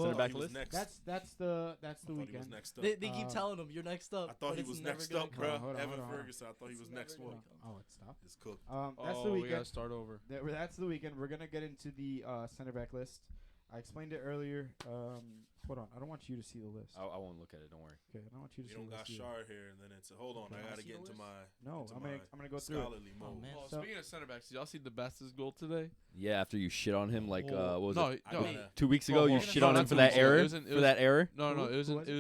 Center back he was list. next. That's the I thought he was weekend. next up. They keep telling him you're next up. I thought but he it's was never next gonna up, come. bro. Hold on, Evan hold on. Ferguson. I thought he It's was never next gonna one. come. Oh, it stopped. It's cooked. That's the we weekend. gotta start over. That's the weekend. We're gonna get into the center back list. I explained it earlier. Hold on. I don't want you to see the list. I won't look at it. Don't worry. Okay, I don't want you to You see don't the got list. either. Shard here, and then it's hold on. Okay. I gotta See get the into list? my No, into I'm my gonna go through it. scholarly mode. man. Oh, So- speaking of center backs, did y'all see the Bastos goal today? Yeah, after you shit on him, like what was no, it? I no, gotta- 2 weeks Well, ago, you well, shit no, on not him for 2 that weeks ago. error. It was in- it For was- that error. no, Who it was was it?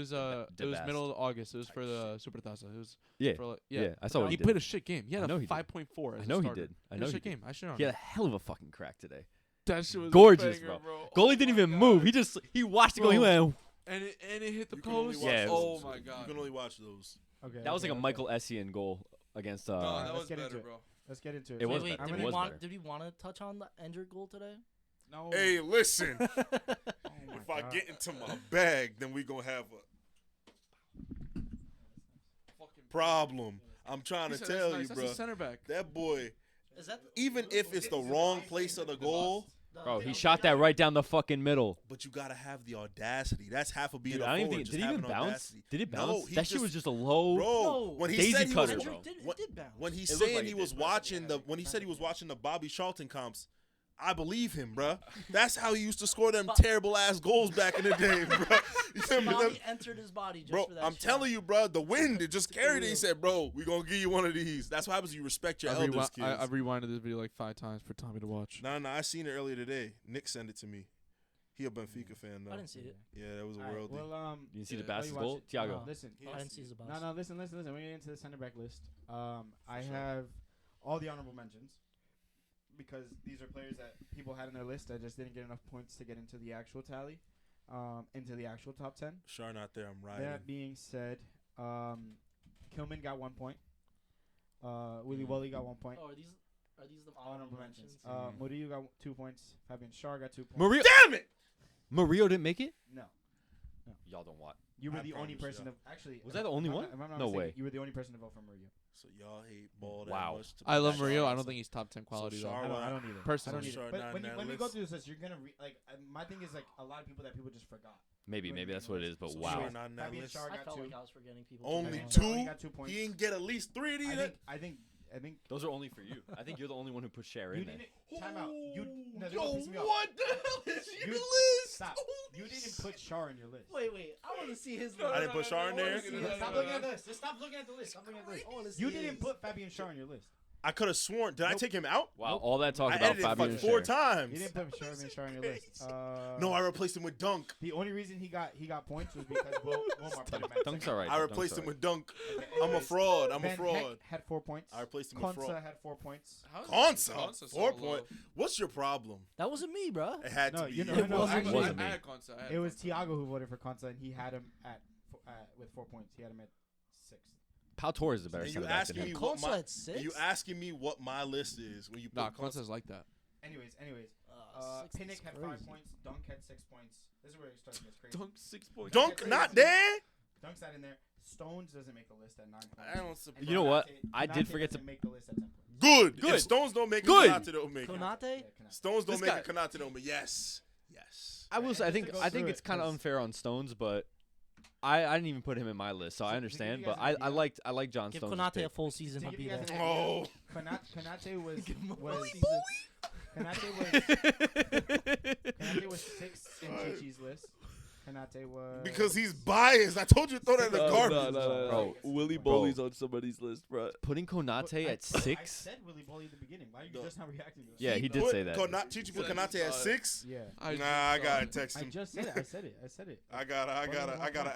it was middle of August. It was for the Super Taza. It was Yeah. for like, Yeah, I saw what he he did. played a shit game. He had I know a he did. 5.4. I as know a he starter. did. I He know had a he shit did. game. I shit on He had him. a hell of a fucking crack today. That shit was Gorgeous, banger, bro. Oh Goalie my didn't even God. move. He watched it go. He Bro. went. And it hit the You can only post. watch Yeah, it Oh those. my You god. can only watch those. Okay. That was like okay, a okay. Michael Essien goal against. No, Alright, that let's was get into better, it. bro. Let's get into it. It was wait, better. did It was better. did we want to touch on the Endrick goal today? No. Hey, listen. Oh my If I God. get into my bag, then we gonna have a problem. I'm trying He to said that's tell nice. you, That's bro. a center back. That boy, Is that even if it's the wrong place of the goal, Bro, he shot that right down the fucking middle. but you gotta have the audacity. That's half of being Dude, a I don't forward. even think. just Did it even having bounce? audacity. Did it No, bounce? he That shit just- was just a low. Bro, No. when he Daisy said he was cutter, bro. It did bounce. when he looked said like he it was did. watching when he said he was watching the Bobby Charlton comps, I believe him, bro. That's how he used to score them terrible ass goals back in the day, bro. You feel me? Bobby entered his body just Bro, for that I'm shot. telling you, bro, the wind, it just carried it. He said, bro, we gonna give you one of these. That's what happens when you respect your elders, kids. I've rewinded this video like 5 times for Tommy to watch. No, I seen it earlier today. Nick sent it to me. He a Benfica fan, though. I didn't see it. Yeah, that was a All right, worldie. well, You see the Yeah. Bastos you watch goal, it? Tiago. listen. I didn't see the bounce. No, listen. We're gonna get into the center back list. I have all the honorable mentions because these are players that people had in their list that just didn't get enough points to get into the actual tally, into the actual top 10. Shar not there. I'm riding. That being said, Kilman got 1 point. Willy Wally got 1 point. Oh, are these the Honorable mentions. mentions? Murillo got 2 points. Fabian Schär got 2 points. Mario. Damn it! Mario didn't make it. No, Y'all don't watch. you were I the only promise person. you. Actually, Was I the only one? If I'm not No mistaken, way. You were the only person to vote for Murillo. So y'all hate ball that Wow. much. I love Shar Mario. I is don't a- think he's top 10 quality Shar though. Well, I don't either. personally. I don't Sure, either. But not when, in that when we go list. through this list, you're gonna like. My thing is like a lot of people that people just forgot. Maybe that's what it is. But So wow. Shar not in that Fabian list. Schär I got felt 2. like I was forgetting people. Only Fabian two? Schär only got 2 points. He didn't get at least 3 of these. I think Those are only for you. I think you're the only one who put Cher you in there. didn't. Time out. You. No, this Yo, will piss me off. what the hell is your You- list? Stop. Holy You didn't shit. put Schär in your list. Wait. I want to see his. No, I didn't put Shar in there? Stop looking at the list. Just stop looking at the list. Stop looking at the list. I want to see You his. didn't put Fabian Schär in your list. I could have sworn. Did I Nope. take him out? Wow, all that talk I about edited it Fabian like 4 Cher. times. You didn't put Fabian Schär in your list. No, I replaced him with Dunk. The only reason he got points was because Wilmar put him at Dunk's second. alright. I replaced him with Dunk. I'm a fraud. I'm a Ben fraud. Heck had 4 points. I replaced him with Konsa fraud. had 4 points. Konsa, 4 point. What's your problem? That wasn't me, bro. It had No, to be. you know, you. no, wasn't actually, me. I had Konsa. it was Tiago who voted for Konsa, and he had him with 4 points. He had him at 6. Pau Torres is a better And you center back asking than me him. what Konsa my at 6. you asking me what my list is when you put Nah, Konsa. Konsa's like that. Anyways, 6 is Pinnock had 5 crazy. points. Dunk had 6 points. This is where it starts to get crazy. Dunk 6 points. Dunk not there. Dunk's not in there. Stones doesn't make the list at 9 points. I don't. And You know what? Konate- I did Konate forget to- doesn't make the list at 10 points. Good. Good. If Stones don't make Good. it, Konate don't make it. Konate? Yeah, Konate. Stones don't This make guy- it. Konate don't make it. Yes. Yes. I will say, I Just to think go I think through it's it, kind of 'cause- unfair on Stones, but I didn't even put him in my list, so I So, to give understand. you but guys an I idea- liked John Give Stones. Konate a full season. To He'll give be you guys there. an Oh. Konate was Bully, Konate was 6th in Chichi's list. Konate was Because he's biased. I told you to throw that in the garbage. Bro, Willie Bro. Boley's on somebody's list, bro. Putting Konate I at 6. said Willy Bolly at the beginning. Why are you No. just not reacting to that? Yeah, he did Put say that. Chichi put Yeah, Konate at 6. Yeah. Nah, I gotta text I him. just said it. I said it. I gotta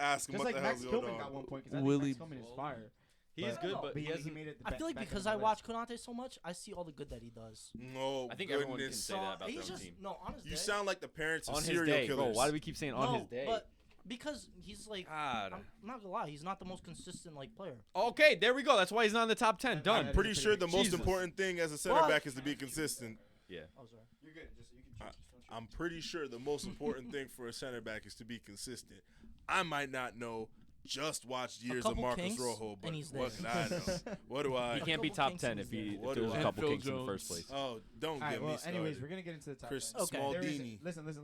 ask him Just what like the Max hell's going Kilman got on. 1 point because I Willy think Max Kilman is fire. He is good, but he, he hasn't. made it. I feel like back because in I the watch list. Konate so much, I see all the good that he does. No, I think everyone can goodness. say that about he's their own just team. no on his You day. sound like the parents of On his serial day, killers. bro. Why do we keep saying on his day? But because he's like, God. I'm not gonna lie, he's not the most consistent like player. Okay, there we go. That's why he's not in the top 10. I'm Done. I'm pretty sure the most Jesus. important thing as a center What? back is to be consistent. Yeah. Oh, sorry. You're good. Just you can choose. Just I'm pretty sure the most important thing for a center back is to be consistent. I might not know, just watched years of couple Marcus kinks, Rojo, but and he's what there. can I know? What do I? He can't be couple top kinks 10 and if he's he there. if What there do was I- a couple Phil kinks in the Jones. first place. Oh, don't All right, get me well, started. anyways, we're gonna get into the top Chris 10. Okay. Smaldini. Listen. There's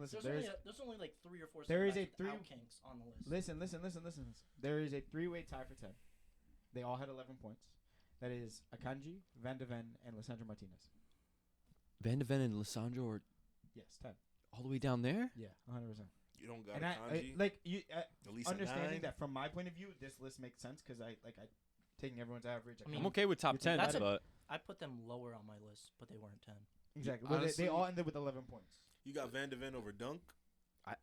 only like 3 or 4 there is center a backs three- without kinks on the list. Listen. There is a 3-way tie for 10. They all had 11 points. That is Akanji, Van de Ven, and Lissandro Martinez. Van de Ven and Lissandro are Yes, 10. all the way down there. Yeah, 100%. You don't got And a I kanji. like you At least a understanding 9. that from my point of view, this list makes sense because I taking everyone's average. I mean, I'm okay with top You're 10, that's a- but I put them lower on my list, but they weren't 10. exactly. Well, Honestly- they all ended with 11 points. You got Van de Ven over Dunk.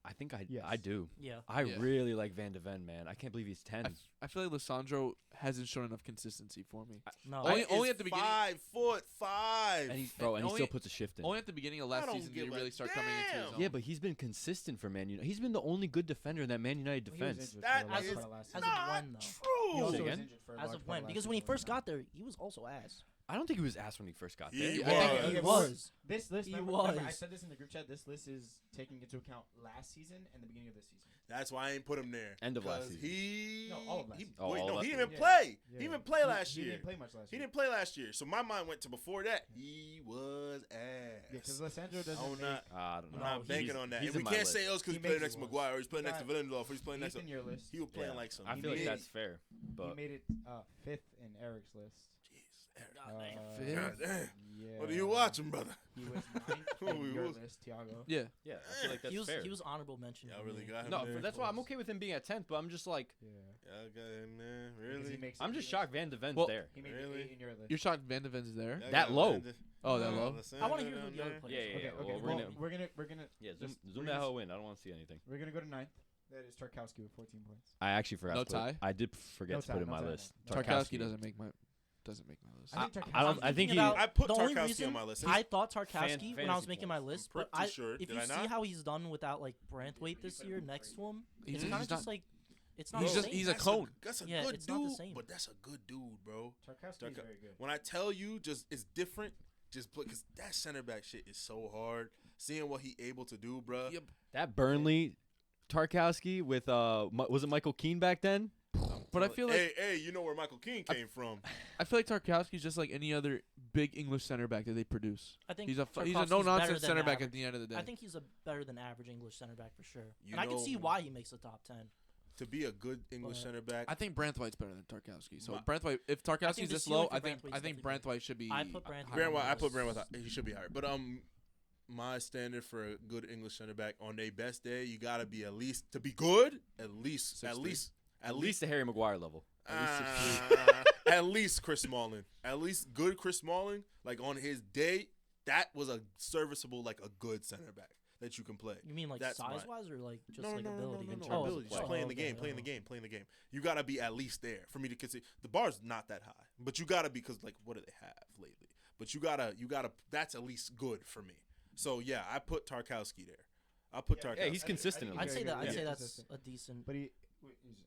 I think I Yes. do. Yeah. I Yeah. really like Van de Ven, man. I can't believe he's 10. I feel like Lissandro hasn't shown enough consistency for me. No. Only Is at the beginning. 5'5". And he only- still puts a shift in. Only at the beginning of I last don't season did he give a really start coming into his damn. own. Yeah, but he's been consistent for Man United. He's been the only good defender in that Man United Well, he was defense. injured That for the last is part of last as season. of not when, though? He true. also Say was again? injured for a As large of part when? last Because when he season. first got there, he was also ass. I don't think he was asked when he first got there. He I think was. He Okay, was. This list, He remember, I was. said this in the group chat. This list is taking into account last season and the beginning of this season. That's why I ain't put him there. End of last 'Cause season. He No, all of last he, season. Oh, wait, all no, last he season. didn't play. Yeah. He didn't play last He year. didn't play much last He year. didn't play last year. So my mind went to before that. He was ass. Yeah, because Lissandro doesn't. I'm make, not. I don't know. I'm No, not banking he's- on that. he's And we in my can't list. say else because He he's playing makes next to it worse. Maguire or he's playing He next to got Lindelof or he's playing next deep to. in your list. He was playing Yeah. like some. I He feel like made that's it- fair. He But made it 5th in Eric's list. Jeez, Eric. Fifth? God damn. Yeah. What are you watching, brother? He was 9th Oh, in he your was. list, Tiago. Yeah. yeah, I feel like that's He was fair. he was honorable mention. Y'all for really me. got him no, there. that's why I'm okay with him being at 10th, but I'm just like, Yeah. Y'all got him there. Because Really? he makes I'm it- just he shocked Van de Ven's Well, there. He made Really? it 8 in your list. You're shocked Van de Ven's there? Y'all That got low? Van de- Oh, that low? I want to hear down who the other there. players. Yeah, are. yeah, Okay, yeah. okay. Well, Well, we're gonna we're gonna yeah let's- zoom we're that gonna- hoe in. I don't want to see anything. We're gonna go to 9th. That is Tarkowski with 14 points. I actually forgot. No to put, tie? I did forget No to put tie, it in no my tie, list. no. Tarkowski doesn't make my list. I think I don't. Tarkowski- I think he. about- I put The only Tarkowski on reason my list. I thought Tarkowski when I was fantasy making my points. list, I'm but pretty sure. if Did you I see not? how he's done without like Branthwaite this year next to him, He's- it's kind of he's just not- like it's not he's the just- same. he's a That's cone. That's a Yeah, good it's not the dude, same. but that's a good dude, bro. Tarkowski is very good. When I tell you, just it's different. Just because that center back shit is so hard. Seeing what he able to do, bro. Yep. That Burnley, Tarkowski with was it Michael Keane back then? But I feel like Hey, you know where Michael Keane came from? I feel like Tarkowski's just like any other big English center back that they produce. I think He's a Tarkowski's no better nonsense than center back average. at the end of the day. I think he's a better than average English center back for sure, You and I can know- see why he makes the top 10. To be a good English But- center back, I think Branthwaite's better than Tarkowski. So My- Branthwaite, if Tarkowski's the this ceiling low, for I think Branthwaite's definitely Branthwaite should be. I put higher. Branthwaite I put Yes. Brand he should be higher. But my standard for a good English center back on their best day, you gotta be at least to be good. At least At least the Harry Maguire level. at least Chris Smalling. At least good Chris Smalling. Like on his day, that was a serviceable, like a good center back that you can play. You mean like That's size my- wise or like just No, like no, no, no, ability? no, in no, terms of ability. Just play. playing the okay, game, playing the okay. game, playing the game. You gotta be at least there for me to consider. The bar's not that high, but you gotta be because like what do they have lately? But you gotta. That's at least good for me. So yeah, I put Tarkowski there. I put Yeah, Tarkowski. Yeah, he's consistent. think I'd say that. I'd Yeah. say Yeah. that's a decent. But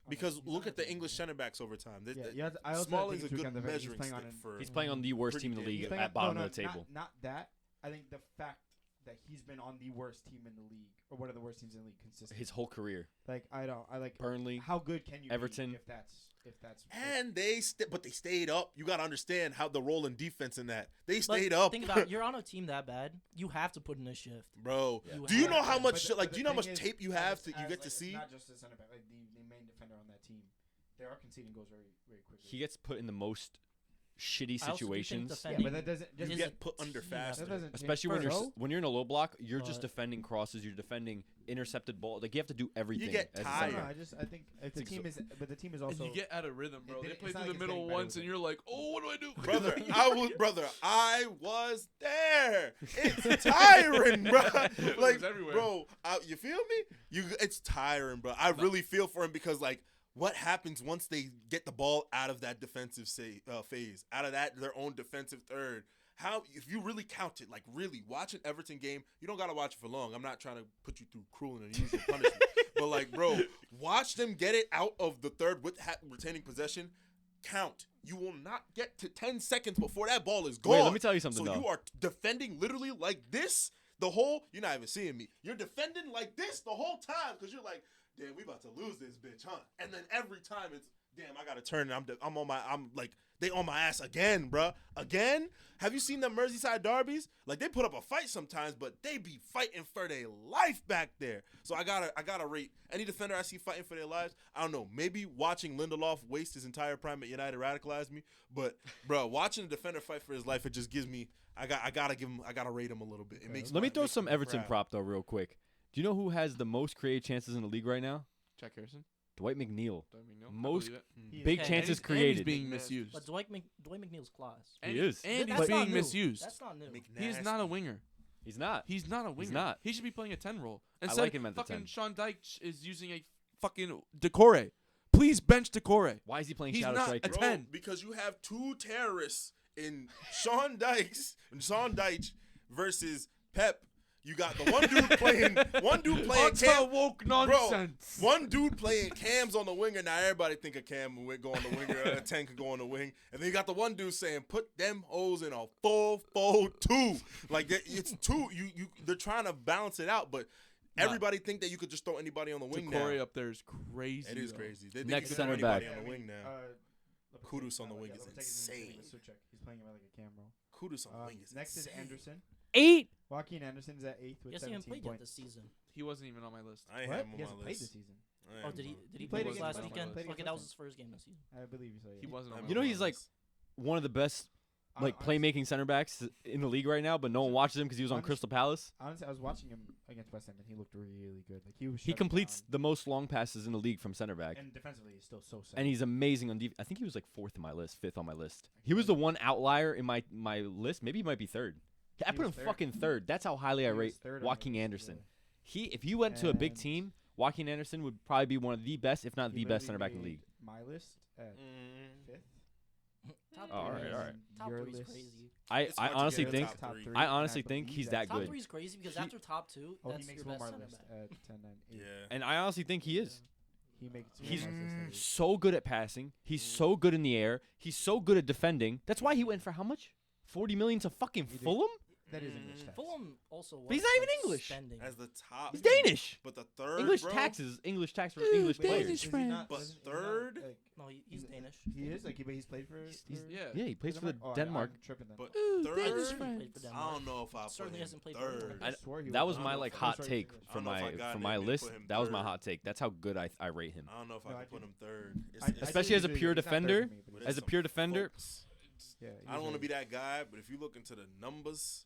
because look at the English center backs over time. Yeah, I also Smalling's think a it's good weekend event. measuring He's playing stick on for. He's playing on the worst Pretty team in the good. league He's playing at on- bottom no, of the table. Not that. I think the fact that he's been on the worst team in the league, or one of the worst teams in the league, consistently. His whole career. Like I like Burnley. how good can you Everton. be if that's And they stayed up. You gotta understand how the role in defense in that they But stayed up. Think about it, you're on a team that bad. You have to put in a shift. Bro. Yeah. Do you have know to. how much But shit? Like, the do you know how much thing is, tape you have to you as, get like, to it's see? not just the center back, like the main defender on that team. They are conceding goals very very quickly. He gets put in the most shitty I also do think situations. defending but that doesn't You just is get a put under team faster. that doesn't Especially change. when Bro, when you're in a low block, you're just But- defending crosses, you're defending intercepted ball. Like you have to do everything. get as a tired. center No, back. I think if the It's team is, but the team is also. And you get out of rhythm, bro. They It's play not through like the it's middle getting better once, with and it. you're like, oh, what do I do? Brother, I was there. It's tiring, bro. It Like, was everywhere. bro, you feel me? It's tiring, bro. I really feel for him because, like, what happens once they get the ball out of that defensive phase, out of their own defensive third? How, if you really count it, like really watch an Everton game, you don't gotta watch it for long. I'm not trying to put you through cruel and unusual punishment, but like, bro, watch them get it out of the third with retaining possession. Count. You will not get to 10 seconds before that ball is gone. Wait, let me tell you something, So though. you are defending literally like this the whole. You're not even seeing me. You're defending like this the whole time because you're like, damn, we about to lose this bitch, huh? And then every time it's, damn, I gotta turn. I'm like, they on my ass again, bruh. Again? Have you seen the Merseyside derbies? Like, they put up a fight sometimes, but they be fighting for their life back there. So I gotta rate any defender I see fighting for their lives. I don't know. Maybe watching Lindelof waste his entire prime at United radicalized me. But, bro, watching a defender fight for his life, it just gives me. I gotta rate him a little bit. It makes. Let me throw makes some me Everton proud. prop though, real quick. Do you know who has the most creative chances in the league right now? Jack Harrison. Dwight McNeil. I Most believe it. He's- big Okay, chances And he's created. being misused. But Dwight McNeil's class. And He is. And That's he's not being new. misused. That's not new. He's not a winger. He's not. He's not a winger. not. He should be playing a 10 role. I Instead, like him at the fucking 10. Sean Dyche is using a fucking Decore. Please bench Decore. Why is he playing He's shadow not striker? a Bro, 10. because you have two terrorists in Sean Dyche versus Pep. You got the one dude playing Cam. woke Bro, nonsense. one dude playing Cam's on the winger. Now everybody think a Cam would go on the winger. A 10 could go on the wing. And then you got the one dude saying, put them hoes in a 4-4-2. Like, it's two. They're trying to balance it out, but everybody think that you could just throw anybody on the wing Decore now. up there is crazy. It is though. crazy. They think Next you can throw center back. anybody on the wing now. Kudus on the wing is Lopetegui insane. He's playing him like a cam role. Kudus on the wing is Next insane. is Anderson. 8. Joaquin Anderson's at 8th with Yes, he hasn't 17 played yet points. this season. He wasn't even on my list. I ain't What? have him He on hasn't my played list. this season. I ain't Oh, have did him he? on- Did he played play against last West Ham. weekend? Played Okay, against that was West his first game this season. I believe he played. He wasn't on I'm my You know list. he's like one of the best like Honestly- playmaking center backs in the league right now, but no one watches him because he was on Honest- Crystal Palace. Honestly, I was watching him against West Ham, and he looked really good. Like he was. He shutting completes down, the most long passes in the league from center back. and defensively, he's still so. And he's amazing on I think he was like 4th in my list, 5th on my list. He was the one outlier in my list. Maybe he might be 3rd. I He put him was third. fucking 3rd. That's how highly I rate Joaquin Anderson. If he went to a big And- team, Joaquin Anderson would probably be one of the best, if not He the best literally center back in the made league. My list at Mm. 5th. Top Oh, all right, three. all right. Top Your three's list. crazy. I It's hard to honestly get a think top three. I honestly think he's that Top good. three is crazy because He- after top two, Oh, he that's makes your best Wilmar center list back. at 10, 9, 8. Yeah. And I honestly think he is. He makes He's Wilmar's list at 8. so good at passing. He's so good in the air. He's so good at defending. That's why he went for how much? 40 million to fucking He did. Fulham? That is English tax. Fulham also. But he's wants, not even like, English. spending. As the top. He's Danish. But the third, English bro, taxes. English tax for English Wait, players. is he not- But doesn't- he's not, third? like, No, he's Danish. He is like, but he's played for. Yeah. Yeah, he plays for Oh, Denmark. I'm tripping then. But Ooh, third, Danish He friends. played for I Denmark. don't know if I Certainly put him hasn't played for third. Denmark. I swore he That was I my don't like know if hot I- take I don't for know if I my got for it. my Maybe list. put him That was my third. hot take. That's how good I rate him. I don't know if No, I I could put do. him third. I do Especially as a believe pure he's not third defender. for me, but But he's- As a some pure defender, folks. yeah, I don't want to be that guy, but if you look into the numbers,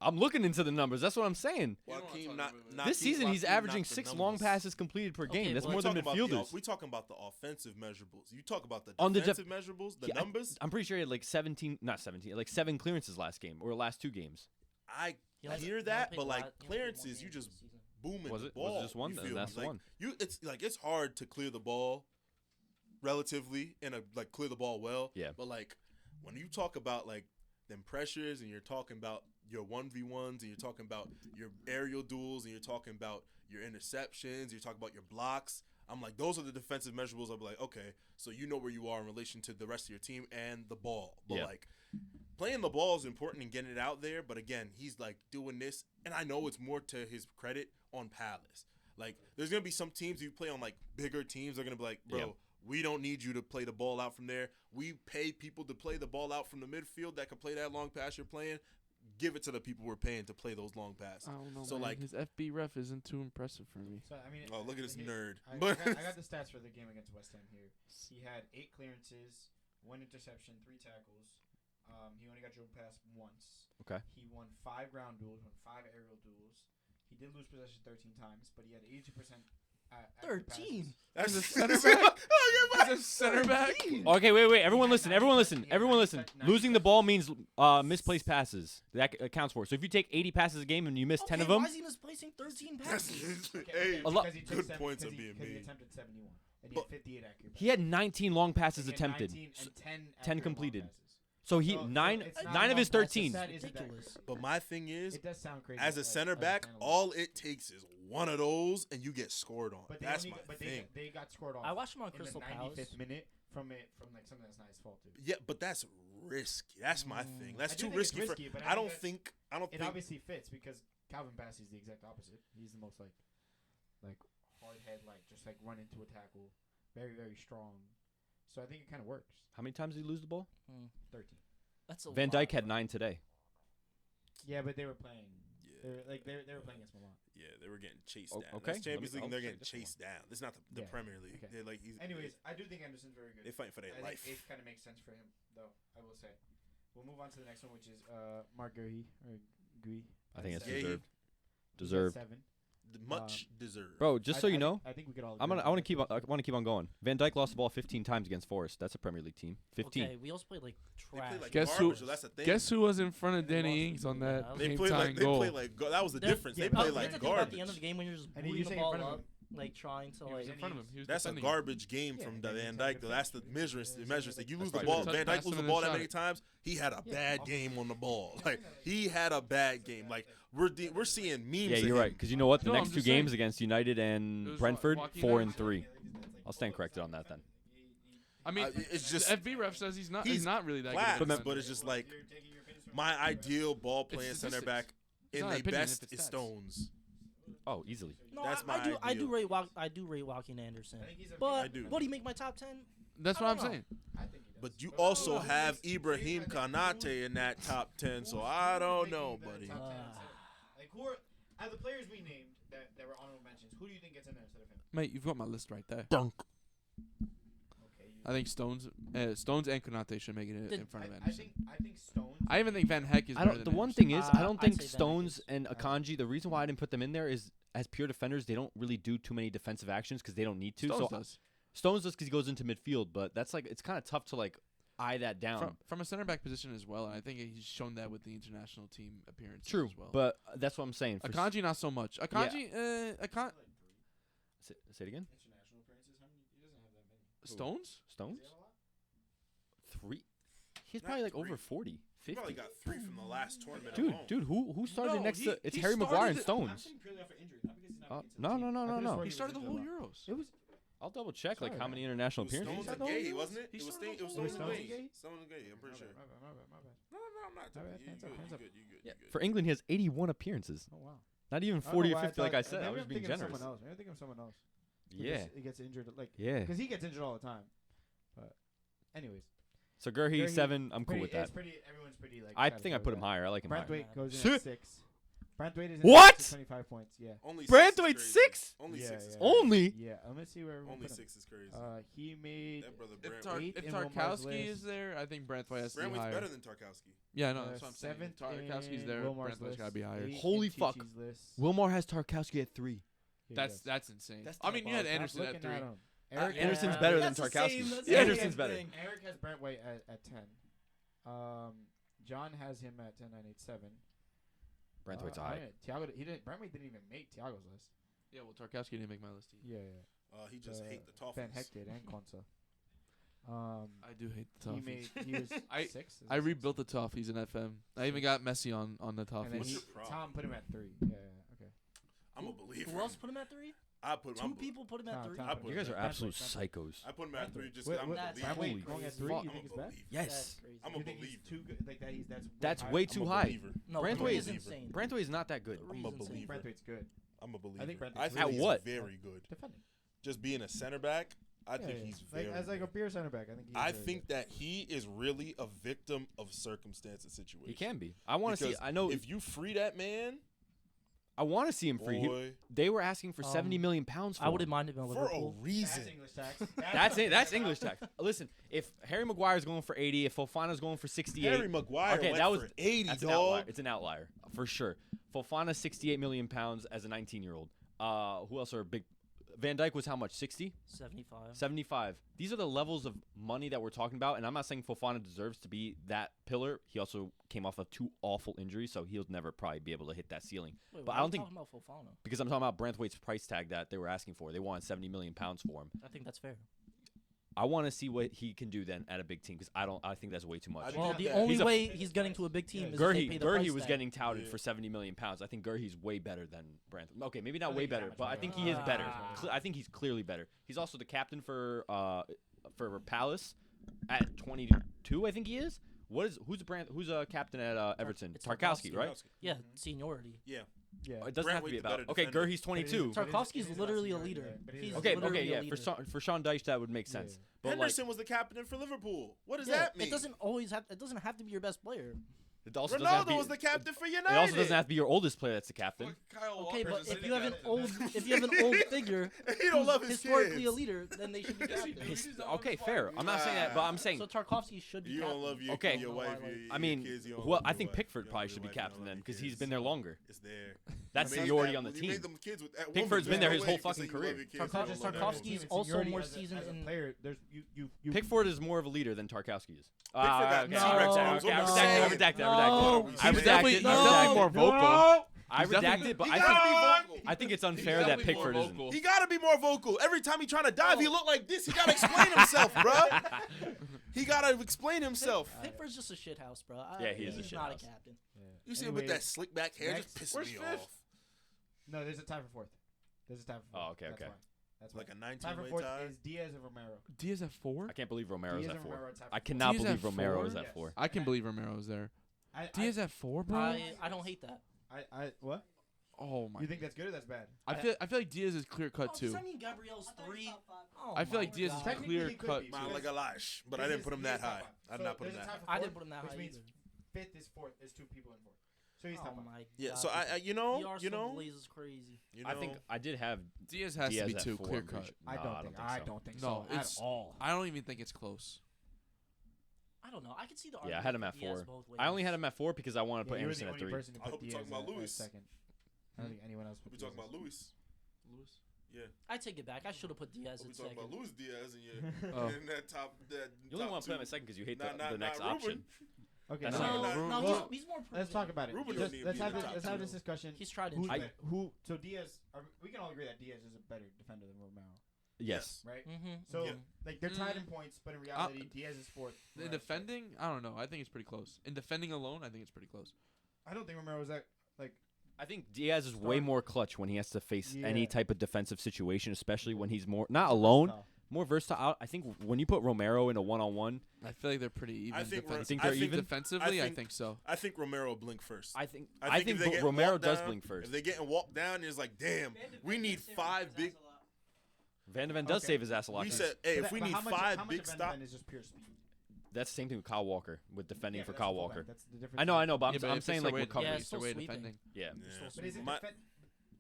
I'm looking into the numbers. That's what I'm saying. You don't wanna Joaquin talk not, about it. not This season, he's Joaquin averaging not the 6 long numbers. passes completed per game. Okay, That's well, more than talking about the midfielders. we talking about the offensive measurables. You talk about the On the def- defensive measurables, the Yeah, numbers. I'm pretty sure he had like 17, not 17, like 7 clearances last game or last 2 games. I He only- hear he only that, played but a like lot- he only played one clearances, you game just this season. booming Was the it? ball. Was it just one? You Then feel that's me? the Like, one. It's like it's hard to clear the ball, relatively, and like clear the ball well. Yeah. But like when you talk about like them pressures, and you're talking about your 1v1s, and you're talking about your aerial duels, and you're talking about your interceptions, you're talking about your blocks. I'm like, those are the defensive measurables. I'll be like, okay, so you know where you are in relation to the rest of your team and the ball. But Yeah. like playing the ball is important and getting it out there. But again, he's like doing this, and I know it's more to his credit on Palace. Like, there's gonna be some teams you play on like bigger teams. They're gonna be like, bro, Yeah. we don't need you to play the ball out from there. We pay people to play the ball out from the midfield that can play that long pass you're playing. Give it to the people we're paying to play those long passes. I don't know. So, man. like- his FB ref isn't too impressive for me. So I mean, Oh, look at this nerd. I But got the stats for the game against West Ham here. He had 8 clearances, 1 interception, 3 tackles. He only got dribble past once. Okay. He won 5 ground duels, won 5 aerial duels. He did lose possession 13 times, but he had 82%. 13. that's As a center back? As a center back? Okay, wait. Everyone had listen. 90%, Everyone listen. he had Everyone listen. 90%. Losing the ball means misplaced passes. That accounts for it. So if you take 80 passes a game and you miss 10 of them, Why is he misplacing 13 passes? Hey, A lot- good points are being Because he made. attempted 71, and he But- had 58 accurate. he had 19 long passes He had attempted. 19 and 10 10 accurate long completed. passes. So he So nine it's not nine of his enough passes. 13. That isn't that Ridiculous. crazy. But my thing is, It does sound crazy. as a like, center as a back, standalone. all it takes is one of those, and you get scored on. But That's they my only, but thing. they got scored off. I watched him on in Crystal the Palace. 95th minute from like something that's not his fault too. Yeah, but that's risky. That's my thing. That's I do too think it's risky, risky, but I don't that think. I don't It think. obviously fits because Calvin Bassey's the exact opposite. He's the most like hard-headed, just run into a tackle, very very strong. So I think it kind of works. How many times did he lose the ball? 13. That's a Van lot, Dijk had bro. 9 today. Yeah, but they were playing. Yeah. They were playing against Milan. Yeah, they were getting chased Oh, down. okay. That's Champions Let me- League, and they're I'll getting check this chased down. This is not the Yeah. Premier League. Okay. They're he's. Anyways, I do think Anderson's very good. they fighting for their I life. think it kind of makes sense for him, though. I will say. We'll move on to the next one, which is Mark Guehi or Gui. I think it's Yeah, deserved. He's at Deserved. 7. Much deserved. Bro, just so you know, I think we could all. I want to keep on going. Van Dijk lost the ball 15 times against Forest. That's a Premier League team. 15. Okay, we also played like They trash. play like Guess garbage, who- so that's the thing. Guess who was in front of And they Danny lost Ings to on Milan. that They game play time like goal? that was the difference. They but play you like have to think about the garbage. end of the game when you're just And you booting the say in front ball of up, trying to He was like. in front of him. He was That's a defending him. garbage game Yeah, from they Van can Dijk. take Though. the That's the defense. measures. Like you lose That's the right. ball, Touch Van pass Dijk lose the him ball and that shot many it. times. He had a Yeah. bad game on the ball. Like he had a bad game. Like we're seeing memes. Yeah, of you're him. right. Because you know what? The No, next I'm 2 just games saying. against United It and was Brentford, Joaquin 4 Anderson. and 3. I'll stand corrected on that then. I mean, it's just the FB ref says he's he's not really that class, good. but it's just like my ideal ball playing It's center statistics. back It's in not the opinion best if it's is stats. Stones. Oh, easily. No, That's I do. my I do ideal. rate Joaquin Anderson. I think he's a But I do. would he make my top 10? That's I what I'm don't know. saying. I think he does. But you also have Ibrahim Kanate in that top 10, so I don't know, buddy. Like who are the players we named that were honorable mentions? Who do you think gets in there instead of him? Mate, you've got my list right there. Okay. I think Stones and Konate should make it Did- in front of I Anderson. think Stones. I even think Van Heck is I better don't. than The one Anderson. thing is, I don't I'd think say Van Stones Dijk and Akanji. The reason why I didn't put them in there is, as pure defenders, they don't really do too many defensive actions because they don't need to. Stones so does. Stones does because he goes into midfield, but that's it's kind of tough to eye that down. From a center back position as well, and I think he's shown that with the international team appearances True, as well. but that's what I'm saying. For Akanji not so much. Akanji, Akan say it again. International appearances. How many? He doesn't have that many. Stones. Stones Does he have a lot? 3. He's Not probably 3. over 40, He 50. probably got 3 from the last tournament Dude, alone. who started No, next he- to? It's he Harry Maguire and started- I'm Stones. saying purely off of injury, not because he's not making it to the No, team. no, no, I no, could've no. sworn He started the was whole injured a lot. Euros. It was. I'll double check Sorry, how many It international was appearances. Stones he's and had. Gay, wasn't it? He It was started the Stones whole and Stones Gay. and Gay? Stones and Gay, I'm pretty sure. My bad. No, I'm not. My bad, You hands up, good, hands you up. good, you good, Yeah, you good. for England, he has 81 appearances. Oh wow. Not even I don't 40 know or why 50, like I thought- said. I maybe was I'm being thinking of generous. someone else. Maybe I'm thinking of someone else. Yeah, He gets injured, yeah. because he gets injured all the time. But, anyways, So Gurhi Gurhi, 7. I'm cool with It's that. pretty. Everyone's pretty I satisfied think I with put him that. higher. I like him higher. Branthwaite goes in Shit. at 6. Branthwaite is in What? at 25 points. Yeah. Only Branthwaite 6 is 6? crazy. Only Yeah, 6 is yeah. crazy. Only. Yeah. Let me see where everyone Only put him. 6 is crazy. He made. That brother If, Branthwaite. Eighth if in Wilmar's Tarkowski list. is there, I think Branthwaite has to be Brantwaite's higher. better than Tarkowski. Yeah, no, that's what I'm saying. If Seventh Tarkowski's in there. Wilmar's Branthwaite's got to be list, higher. eighth Holy in fuck. Chichi's list. Wilmar has Tarkowski at 3. He That's does. insane. That's I mean, you had Stop Anderson at looking 3. him. Eric Anderson's has- better than That's the Tarkowski. same, that's Yeah, the Anderson's same better. thing. Eric has Branthwaite at 10. John has him at 10.987. Branthwaite's high. Tiago, Branthwaite didn't even make Tiago's list. Yeah, well, Tarkowski didn't make my list either. Yeah. He just hate the Van Toffees. Heck did and Konsa. I do hate the He Toffees. was I- 6. I rebuilt the Toffees in FM. I even got Messi on the And then Toffees. your problem? Tom put him at 3. Yeah. Okay. I'm a believer. Who else put him at 3? I put Two people put him at 3. Tom I put put You guys are Branthwaite. absolute Branthwaite. psychos. I put him at 3 just Wait, because I'm a that's believer. way Branthwaite going at crazy. 3. You I'm think a it's bad? believer. Yes. That's crazy. I'm a You think he's believer. too good? Like That's high? way I'm too a high. believer. No, Branthwaite Branthwaite is- is insane. Branthwaite is not that good. The I'm a reason's insane. believer. Branthwaite's good. I'm a believer. Branthwaite's I good. think At he's what? very good. Defending. Just being a center back, I think Yeah, he's like, very as like a good. pure center back. I think. He's I very think good. that he is really a victim of circumstance and situation. He can be. I want to see. Because I know. if you free that man, I want to see him free. boy, They were asking for 70 million pounds for I wouldn't him. mind him in for a Liverpool. reason. That's English tax. That's it. That's English tax. Listen, if Harry Maguire's going for 80, if Fofana's going for 68, Harry Maguire okay, went that was for 80, that's an outlier. dog. It's an outlier for sure. Fofana 68 million pounds as a 19-year-old. Who else are big? Van Dijk was how much? 60? 75. 75. These are the levels of money that we're talking about, and I'm not saying Fofana deserves to be that pillar. He also came off of 2 awful injuries, so he'll never probably be able to hit that ceiling. Wait, But why I are don't you think- talking about Fofana? Because I'm talking about Branthwaite's price tag that they were asking for. They wanted 70 million pounds for him. I think that's fair. I want to see what he can do then at a big team because I think that's way too much. I Well, think the that- only He's a- way he's getting to a big team is if they pay the Gurhi price was tag. getting touted Yeah. for 70 million pounds. I think Gurhi's way better than Branthwaite. Okay, maybe not I way think he's better, that much but I better. think he is better. Ah. I think he's clearly better. He's also the captain for Palace at 22. I think he is. Who's a captain at Everton? It's Tarkowski, right? Yeah, seniority. Yeah. Yeah. It doesn't Brent have to Waite's be the about. better Okay, defender. Gurhi's 22. But it is- Tarkovsky's it is literally a less leader. seniority, but it is He's less Okay, literally yeah. a leader. For Sean Dyche, that would make sense. Yeah. But like, Henderson was the captain for Liverpool. What does Yeah, that mean? It doesn't always have. It doesn't have to be your best player. it also doesn't have to Ronaldo be, was the captain for United. It also doesn't have to be your oldest player that's the captain. Okay, but if you have an old figure, He don't who's love his historically kids. a leader, then they should be captain. Okay, fair. I'm not saying that, but I'm saying. So Tarkovsky should be You captain. don't love your, Okay. your wife. Your, I mean, your kids, you don't well, love I your think wife. Pickford You don't probably love should your be wife, you captain don't then love because your he's kids. been there longer. It's there. That's You made seniority that- on the you team. made them kids with that Pickford's woman been there that his way whole 'cause fucking you love career. your kids, you don't love that Tarkovsky's woman. also Seniority more as a- seasons as a in- player. There's you. Pickford is more of a leader than Tarkowski is. Pickford got No, T-Rex no, arms. no. I'm just I saying. redacted. No. I He's redacted. definitely, I he's definitely redacted. more vocal. I He's definitely- redacted, but He I gotta think be vocal. I think it's He's unfair that definitely more Pickford isn't. vocal. He gotta be more vocal. Every time he trying to dive, he look like this. He gotta explain himself, bro. He gotta explain himself. Pickford's just a shit house, bro. Yeah, he is a He's shit not house. a captain. You see him with that slick back hair, next- just Where's pissing me fifth? off. No, there's a tie for fourth. There's a tie for fourth. Oh, okay, That's okay. why. That's Like why. a Tie for 19-way fourth tie. is Diaz and Romero. Diaz at 4? I can't believe Romero's Diaz at and 4. Romero are tied for I fourth. cannot Diaz believe at Romero 4? is at Yes. 4. I can believe Romero's there. I Diaz at 4, bro? I don't hate that. what? Oh my. You think that's good or that's bad? I feel like Diaz is clear cut too. Does that mean Gabriel's 3? Oh I feel like my Diaz is God. Technically, clear he could cut. be, Man, because like a lash, but I this didn't is- put him he that is top high. five. I did So not put him there's a that tie high. for I fourth, didn't put him that which high means either. fifth is fourth. There's 2 people in fourth. So he's Oh top 5. my Yeah, God. so I The you know, Arsenal Blaze is crazy. I think I did have Diaz has Diaz to be at 2, 4, clear I'm pretty cut. sure. I No, don't think No, so at it's- all. I don't even think it's close. I don't know. I could see the Yeah, I argument had him for at Diaz 4. both ways. I only had him at 4 because I wanted to put you were Anderson the at only 3. person who I put hope you're Diaz talking about at Lewis. second. I don't think anyone else put we Diaz talking about at Lewis. Lewis. Yeah, I take it back. I should have put Diaz we at talking second. about Luis Diaz and Oh. in that top. That You only top want to put him two. at second because you hate Nah, the next Ruben. option. Okay, That's no, not- No, Ruben- no, well, he's more proven. let's talk about it. Ruben Just- don't need to let's be in have the this. top Let's have two. this discussion. He's tried and Who? true. Who? So Diaz. We can all agree that Diaz is a better defender than Romero, Yes. right? Mm-hmm. So Yeah. like they're tied in points, but in reality, Diaz is fourth. In Romero's third. defending, I don't know. I think it's pretty close. In defending alone, I think it's pretty close. I don't think Romero is that like. I think Diaz is way more clutch when he has to face any Yeah. type of defensive situation, especially when he's more not alone, versatile. more versatile. I think when you put Romero in a one-on-one, I feel like they're pretty even. I think You defensively. think they're even? Defensively, I think- think so. I think Romero blink first. I think if they get Romero walked does down, blink first. If they getting walked down, it's like, damn, we need 5 big. Van de Ven does Okay. save his ass a lot. We 'cause said, hey, But if we but need how much- 5 how much big of Van de stops. Ven is just pure speed. that's the same thing with Kyle Walker with defending Yeah, for but Kyle that's Walker. That's the difference. I know, but Yeah, I'm if saying it's like their way- recovery. Yeah, it's their still way sweeping. defending. Yeah. Yeah. But is it My-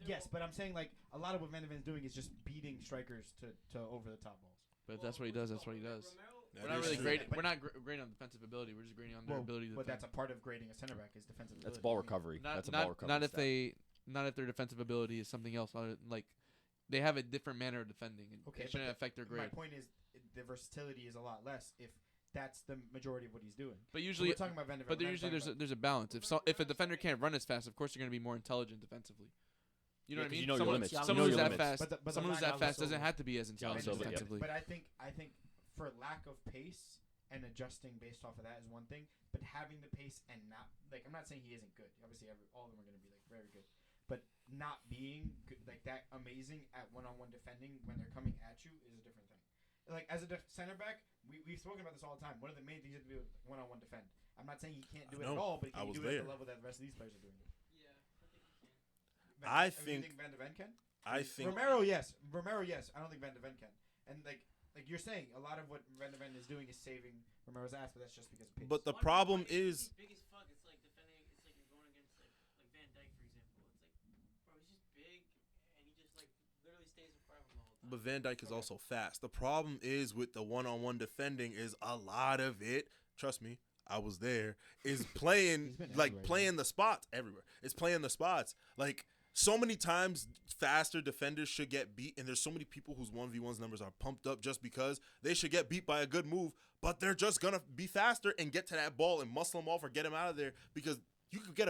yes, but I'm saying like a lot of what Van de Ven's doing is just beating strikers to over the top balls. But if that's what he does, that's what he does. That We're not is really true. grading. We're not grading on defensive ability. We're just grading on their ability to But defend. that's a part of grading a center back is defensive. That's ability. ball I mean, recovery. Not, That's a not, ball recovery. not if stat. not if their defensive ability is something else. Like they have a different manner of defending. And Okay, it shouldn't affect their My grade. point is the versatility is a lot less if that's the majority of what he's doing. But So usually, we're talking about Van de Ven. but we're not usually talking there's a balance. If a defender can't run as fast, of course they're going to be more intelligent defensively. You know Yeah, what I 'cause mean? you know your someone limits. You know someone who's your that limits. fast, But the someone who's lack that of fast Silva. doesn't have to be as intelligent Silva, yeah. defensively. But I think for lack of pace and adjusting based off of that is one thing. But having the pace and not like I'm not saying he isn't good. Obviously, all of them are going to be like very good. But not being good, like that amazing at one-on-one defending when they're coming at you is a different thing. Like as a center back, we've spoken about this all the time. One of the main things you have to do is one-on-one defend. I'm not saying he can't do it at know. all, but I can he was do it at there. the level that the rest of these players are doing it? I You think- Van de Ven can. I think Romero, yes. I don't think Van de Ven can. And like you're saying, a lot of what Van de Ven is doing is saving Romero's ass, but that's just because of pace. But the problem is, Big as fuck. It's like defending. It's like you're going against like Van Dijk, for example. It's like, bro, he's just big, and he just like literally stays in front of him the whole time. but Van Dijk is also fast. The problem is with the one-on-one defending is a lot of it. Trust me, I was there. Is playing He's been like everywhere, playing the spots everywhere. It's playing the spots like. So many times, faster defenders should get beat, and there's so many people whose 1v1's numbers are pumped up just because they should get beat by a good move, but they're just gonna be faster and get to that ball and muscle them off or get them out of there because you could get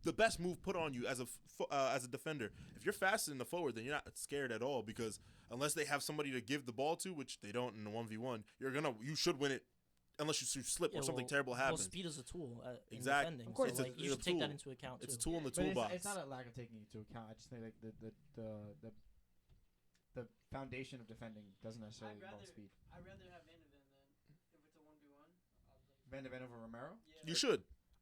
the best move put on you as a defender. If you're faster than the forward, then you're not scared at all because unless they have somebody to give the ball to, which they don't in the 1v1, you should win it. Unless you slip Yeah, or something well- terrible Well, happens. speed is a tool in Exactly. defending. Of course, so, it's like, a- you it's should a take that tool. into account It's a too. tool in the But toolbox. it's not a lack of taking into account. I just think like the foundation of defending doesn't necessarily involve speed. I'd rather have Van de Ven than if it's a 1v1. Van de Ven over Romero. You should.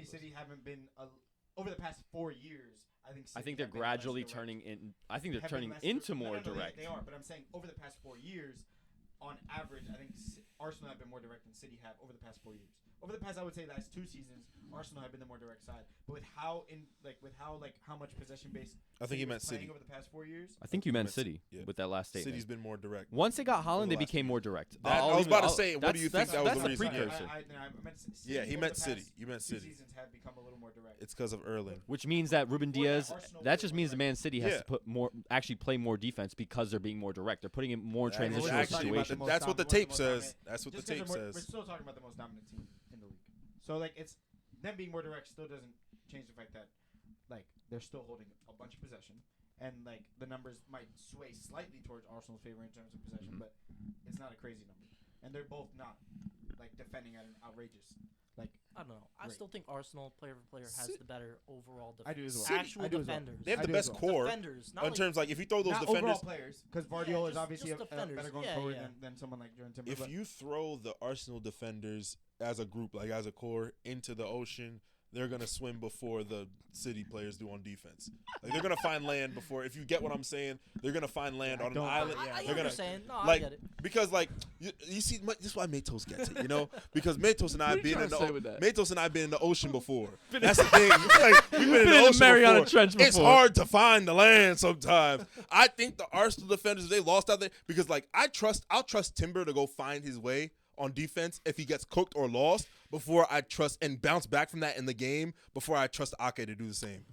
me City haven't been over the past 4 years. I think they're gradually turning in. I think they're turning into more direct. They are, but I'm saying over the past 4 years, on average, I think Arsenal have been more direct than City have over the past 4 years. over the past, I would say last 2 seasons, Arsenal have been the more direct side. But with how how much possession based I think he was meant playing City. over the past 4 years. I think you meant Meant City yeah. with that last statement. City's been more direct. Once they got Holland, the they last became few more years. direct. That- I was about to say, what do you think that was that's the reason? precursor. I meant City Yeah, he over meant the City. past You meant 2 City. seasons have become a little more direct. It's because of Erling. Which means that Ruben Before that, Diaz, Arsenal that were just more means the direct. Man City has Yeah. to put more, actually play more defense because they're being more direct. They're putting in more That is transitional actually situations. most That's what the dominant- tape most says. dominant. That's what the Just 'cause tape we're says. still talking about the most dominant team in the league. So like it's them being more direct still doesn't change the fact that like they're still holding a bunch of possession and like the numbers might sway slightly towards Arsenal's favor in terms of possession, but it's not a crazy number. And they're both not like defending at an outrageous like I don't know. I Right. still think Arsenal player for player has the better overall I do as well. City- actual I do as well. defenders. They have I the do best as well. core Defenders, not in like terms like if you throw those not defenders. overall players because Vardiol is just obviously a defenders. better going Yeah, forward yeah. than someone like Jordan Timber. If but you throw the Arsenal defenders as a group, like as a core, into the ocean, they're gonna swim before the City players do on defense. Like they're gonna find land before. If you get what I'm saying, they're gonna find land I on an don't- island. yeah, I they're get what gonna you're saying. No, I like get it. because like you see, this is why Matos gets it, you know, because Matos and I What are have you been trying in to say with the that? Matos and I have been in the ocean before. That's the thing. Like, we've been in the in the ocean Mariana before. Trench It's before. hard to find the land sometimes. I think the Arsenal defenders, they lost out there because like I'll trust Timber to go find his way on defense if he gets cooked or lost before I trust and bounce back from that in the game before I trust Ake to do the same.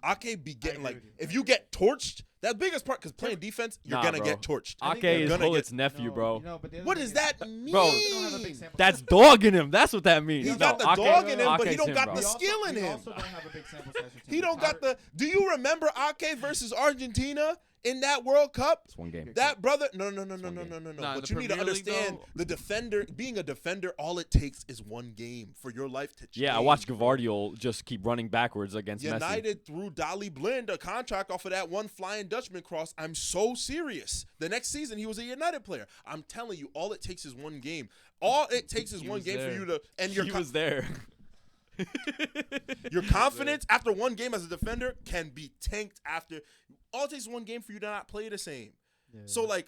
Ake be getting agree like with you. if you get torched, that biggest part because playing defense, you're Nah, gonna bro. get torched. Ake You're is gonna Bullet's get- nephew, No, bro. you know, but the other What thing does is- that mean? Bro, We don't have a big sample That's size. dogging him. That's what that means. He's No, got the Ake- dog in him, but he Ake's don't him, got bro. the skill in we him. also don't have a big sample size. with He Timber. don't got the. Do you remember Ake versus Argentina in that World Cup? It's one game. That brother, no. one game. But Nah, in you the need to Premier League, understand though- the defender, being a defender, all it takes is one game for your life to change. Yeah, I watched Gavardiol just keep running backwards against Messi. United threw Dali Blind a contract off of that one Flying Dutchman cross. I'm so serious. The next season, he was a United player. I'm telling you, all it takes is one game. All it takes is He one was game for there. you to, and He was there. your confidence after one game as a defender can be tanked after. All it takes is one game for you to not play the same. Yeah. So, like,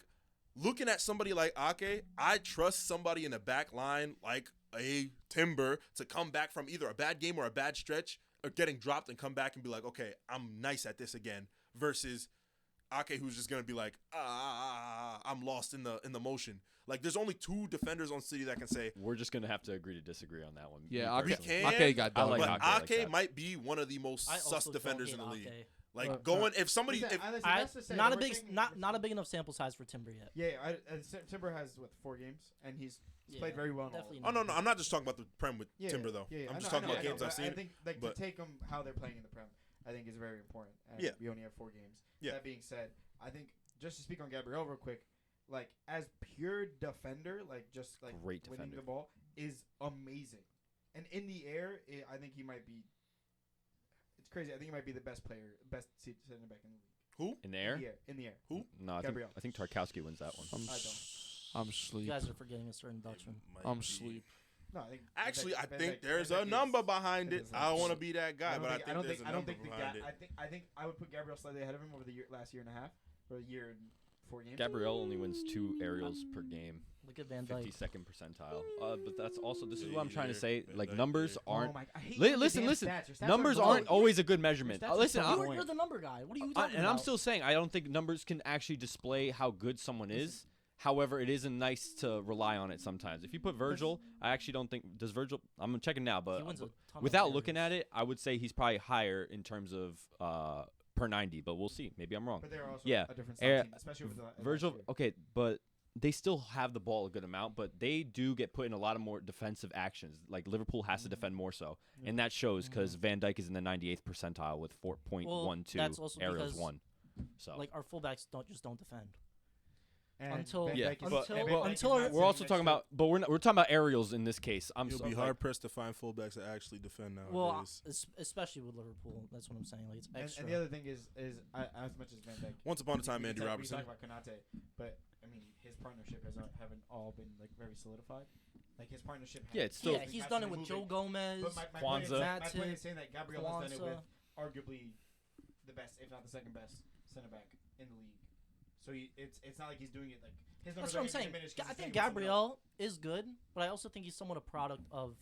looking at somebody like Ake, I trust somebody in the back line like a Timber to come back from either a bad game or a bad stretch or getting dropped and come back and be like, okay, I'm nice at this again, versus Ake who's just going to be like, I'm lost in the motion. Like, there's only 2 defenders on City that can say, We're just gonna have to agree to disagree on that one. Yeah, me we personally. can. Ake got I done. like but Ake like Ake that. might be one of the most I sus also defenders don't in the hate league. Ake. Like, Look, going, if somebody, Listen, if, listen, I, that's to say, not a we're big, taking- not a big enough sample size for Timber yet. Yeah, Timber has 4 games, and he's played very well. In all of Definitely them. oh, no, I'm not just talking about the Prem with Yeah, Timber, though. Yeah, I'm I just know, talking I about know, games but I've seen. I think like but- to take them how they're playing in the Prem, I think is very important. And Yeah. we only have 4 games. Yeah. That being said, I think just to speak on Gabriel real quick, like as pure defender, like just like Great winning defender. the ball is amazing, and in the air, I think he might be. It's crazy. I think he might be the best player, best center back in the league. Who? In the air? In the air. Who? No, Gabriel. I think Tarkowski wins that one. I'm You sleep. guys are forgetting a certain Dutchman. Might I'm be. sleep. No, I think. Actually, I Van think Dijk- there's Van a Dijk number is- behind it it. is I don't want to absolute. be that guy, but I think there's a number behind it. I think I would put Gabriel slightly ahead of him over the last year and a half, or a year and 4 games. Gabriel only wins 2 aerials per game, Look at Van Dijk. 52nd percentile. But that's also this is Yeah, what I'm trying to yeah, say. Van Like Dijk, numbers yeah. aren't. Oh my, I hate Li- the listen, damn listen. stats. Your stats Numbers are aren't wrong. always a good measurement. Your stats are Listen, so I'm, boring. You're the number guy. What are you talking and about? I'm still saying I don't think numbers can actually display how good someone is. However, it isn't nice to rely on it sometimes. If you put Virgil, I actually don't think does Virgil. I'm checking now, He but wins a ton of without areas. looking at it, I would say he's probably higher in terms of per 90. But we'll see. Maybe I'm wrong. But they're also Yeah. a different Eh, style team, especially with the Virgil, last year. okay, but they still have the ball a good amount, but they do get put in a lot of more defensive actions. Like Liverpool has to defend more so, and that shows because Van Dijk is in the 98th percentile with 4.12 that's also aerials because, won. So Like our fullbacks don't defend. And until- Van Yeah, Dijk is- but- and Van but- Dijk is until not our- we're sitting also next talking to- about, but we're talking about aerials in this case. I'm You'll so, be like, hard pressed to find fullbacks that actually defend nowadays. Well, especially with Liverpool. That's what I'm saying. Like it's extra. And the other thing is as much as Van Dijk. Once upon a time, we Andy talk- Robertson. We talk about Konate, but I mean his partnership haven't all been like very solidified. Like his partnership. Yeah, it's still- yeah, he's done it with Joe Gomez. But my point is, Kwanzaa. my point is saying that Gabriel has done it with Kwanzaa. arguably the best, if not the second best, center back in the league. So it's not like he's doing it like his numbers That's what I'm aren't saying. gonna diminish 'cause I he's think playing with someone else. Gabriel is good, but I also think he's somewhat a product of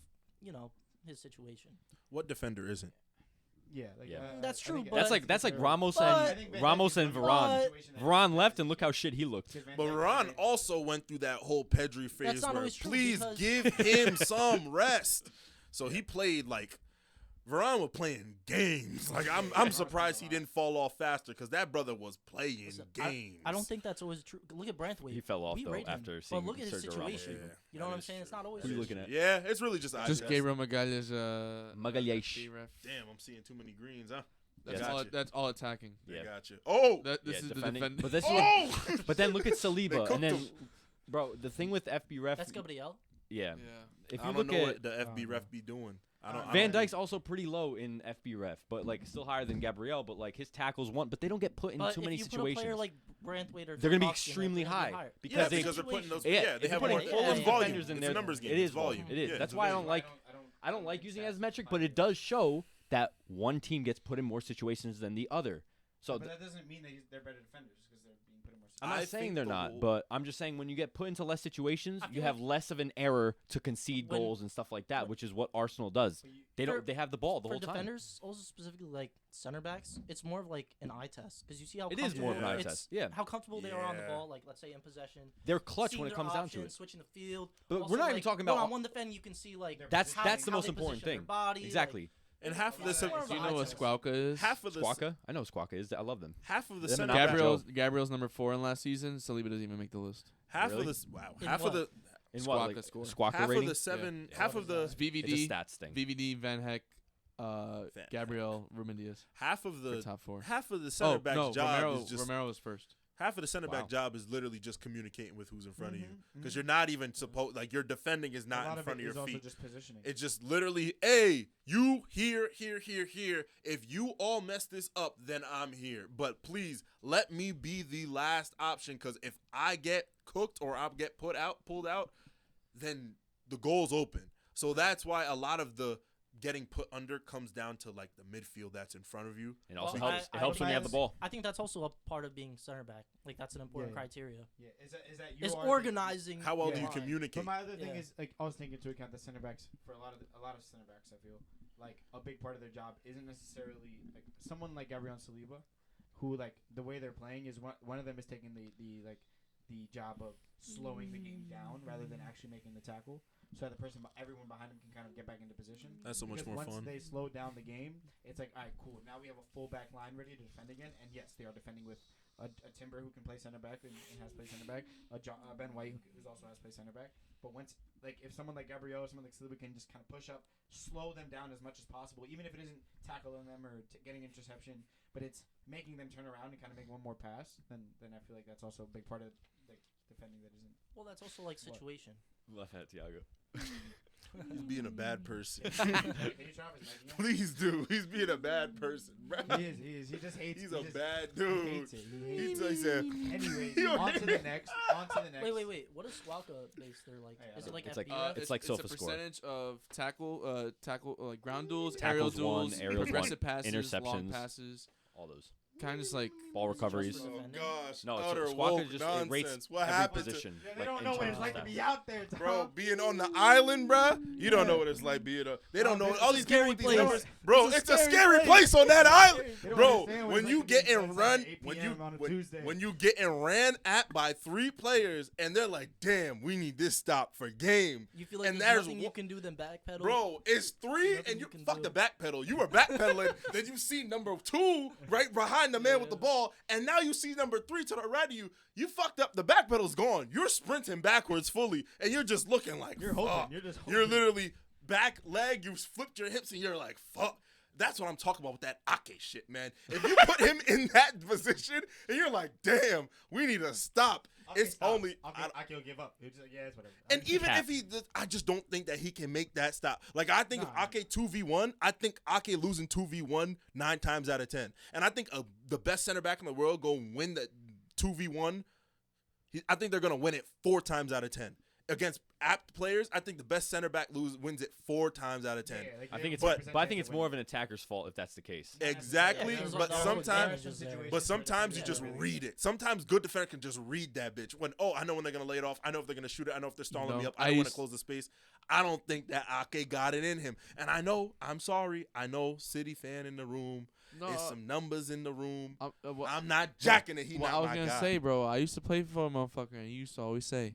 his situation. What defender isn't? Yeah, That's true, but That's like Ramos but- and Varane. but- Varane left, and look how shit he looked. But Varane also went through that whole Pedri phase That's not where always true please because- give him some rest. So he played like Varane was playing games. Like I'm surprised he didn't fall off faster because that brother was playing Listen, games. I don't think that's always true. Look at Branthwaite. He fell off We though rate him, after seeing But look at his Sergio Ramos. situation. Yeah, You know that what I'm is saying? true. It's not always. Who are you looking at? Yeah, it's really just Just eyes. Gabriel Magalhaes. Magalhaes. FB ref. Damn, I'm seeing too many greens, huh? That's Got all. you. That's all attacking. They Yeah. got you. Oh, This is the defending. defender. But this oh! but then look at They Saliba, cooked and then, him. bro, the thing with FB ref. That's Gabriel. Yeah. Yeah. If I you don't look know at what the FB ref be doing. I don't. Van Dijk's also pretty low in FB ref, but like still higher than Gabriel. But like his tackles but they don't get put in But too if many you situations. put a player like Branthwaite or They're gonna be Tarkovsky in there, extremely they're gonna be high higher. because Yeah, they because they're putting those. Yeah, Yeah, if they you have put more. in Well, it's yeah, volume. defenders in It's there, a numbers game. it It's is volume. volume. It is. Yeah, That's it's why I volume. don't like. I don't like using it as a metric, but it does show that one team gets put in more situations than the other. So but that doesn't mean they're better defenders because they're being put in more. I'm not I saying think they're the not, whole- but I'm just saying when you get put into less situations, I feel you have like less of an error to concede when- goals and stuff like that, which is what Arsenal does. They For- don't. They have the ball the For whole time. defenders, also specifically like center backs, it's more of like an eye test because you see how It is more of an eye it's- test, yeah. how comfortable they are on the Yeah. ball. Like let's say in possession, They're clutch seeing when it their comes down to options, it. switching the field. But Also, we're not even like, talking about one-on-one defend. You can see like That's how, that's the how most they important position thing. their body, Exactly. And half of the It's more of Do you an know eye what test. Squawka is? half of the Squawka? I know Squawka is. I love them. half of the Them center and back, Gabriel's number 4 in last season. Saliba doesn't even make the list. half Really? of this. Wow, In half what? of the In Squawka what? Like, score. Squawka half rating? of the seven. Yeah, Half what of is the It's It's a VVD, stats thing. VVD, Van Heck, Van Gabriel, Ruben Diaz. half of For the top 4. half of the center back's no, job is just Romero was first. half of the center Wow. back job is literally just communicating with who's in front of you Mhm, because mhm. you're not even supposed like your defending is A not lot in of front it of is your also feet. just positioning. It's just literally, hey, you here. If you all mess this up, then I'm here. But please let me be the last option because if I get cooked or I get pulled out, then the goal's open. So that's why a lot of the getting put under comes down to like the midfield that's in front of you. It also Well, helps. I- It helps when you have the ball. I think that's also a part of being center back. Like that's an important Yeah. criteria. Yeah, is that you It's are the- organizing. How well Yeah. do you But communicate? my other thing Yeah. is like I was taking into account the center backs for a lot of center backs. I feel like a big part of their job isn't necessarily like someone like Gabriel Saliba, who like the way they're playing is one of them is taking the job of slowing the game down rather than actually making the tackle, so that everyone behind him can kind of get back into position. That's so much Because more once fun. they slow down the game, it's like, all right, cool. Now we have a full back line ready to defend again. And yes, they are defending with a Timber who can play center back and has played center back, Ben White who's also has played center back. But once, like, if someone like Gabriel or someone like Saliba can just kind of push up, slow them down as much as possible, even if it isn't tackling them or getting interception, but it's making them turn around and kind of make one more pass, then I feel like that's also a big part of like defending that isn't. Well, that's also like What? situation. Left hand, Tiago. He's being a bad person. Can you try his mic again? Please do. He's being a bad person, bro. He is. He just hates. He's he a just, bad He dude. hates it. He hates He said, Anyways, You on to the already- next. Wait. What is Squawka based? They're like, Yeah, is it like it's like, FB ref? it's like a sofa score. percentage of tackle, like ground duels, Tackles aerial won, duels, aerials progressive won, passes, long interceptions. passes. All those Kind of just like ball Is it just recoveries. for oh defending? gosh, No, utter it's woke Squawka just it rates nonsense. What every happened to position. Yeah, they like, don't in know what terms it's of like to stats. be out there, Tom. bro? Being on the island, bro. You don't know what it's like being a. They don't know all these people with these place. numbers, bro. It's a scary place on that island, They don't bro. understand what When it's you like to be getting inside run, at 8 when p.m. on a you Tuesday. when you getting ran at by 3 players, and they're like, "Damn, we need this stop for game." You feel like And there's there's nothing one- you can do than backpedal. Bro, it's 3, Nothing and you you can fuck do. the back pedal. You were backpedaling, then you see number 2 right behind the man with the ball, and now you see number 3 to the right of you. You fucked up. The back pedal's gone. You're sprinting backwards fully, and you're just looking like You're fuck. hoping. You're just hoping. You're literally back leg. You flipped your hips, and you're like fuck. That's what I'm talking about with that Ake shit, man. If you put him in that position, and you're like, damn, we need to stop. It's only. I can give up. It's like, yeah, it's whatever. And even Cap. if he, I just don't think that he can make that stop. Like I think Nah. if Ake 2v1, I think Ake losing 2v1 9 times out of 10. And I think the best center back in the world go win the 2v1. I think they're gonna win it 4 times out of 10. against apt players, I think the best center back wins it 4 times out of 10. I think it's, But- but I think it's more of an attacker's fault if that's the case. Exactly, Yeah, but the whole sometimes, damage is there. but sometimes you Yeah, just really. read it. Sometimes good defender can just read that bitch. I know when they're gonna lay it off. I know if they're gonna shoot it. I know if they're stalling me up. I don't want to close the space. I don't think that Ake got it in him. And I know, I'm sorry. I know City fan in the room. No, There's some numbers in the room. well, I'm not jacking it. He what not I was my gonna guy. say, bro, I used to play for a motherfucker, and he used to always say,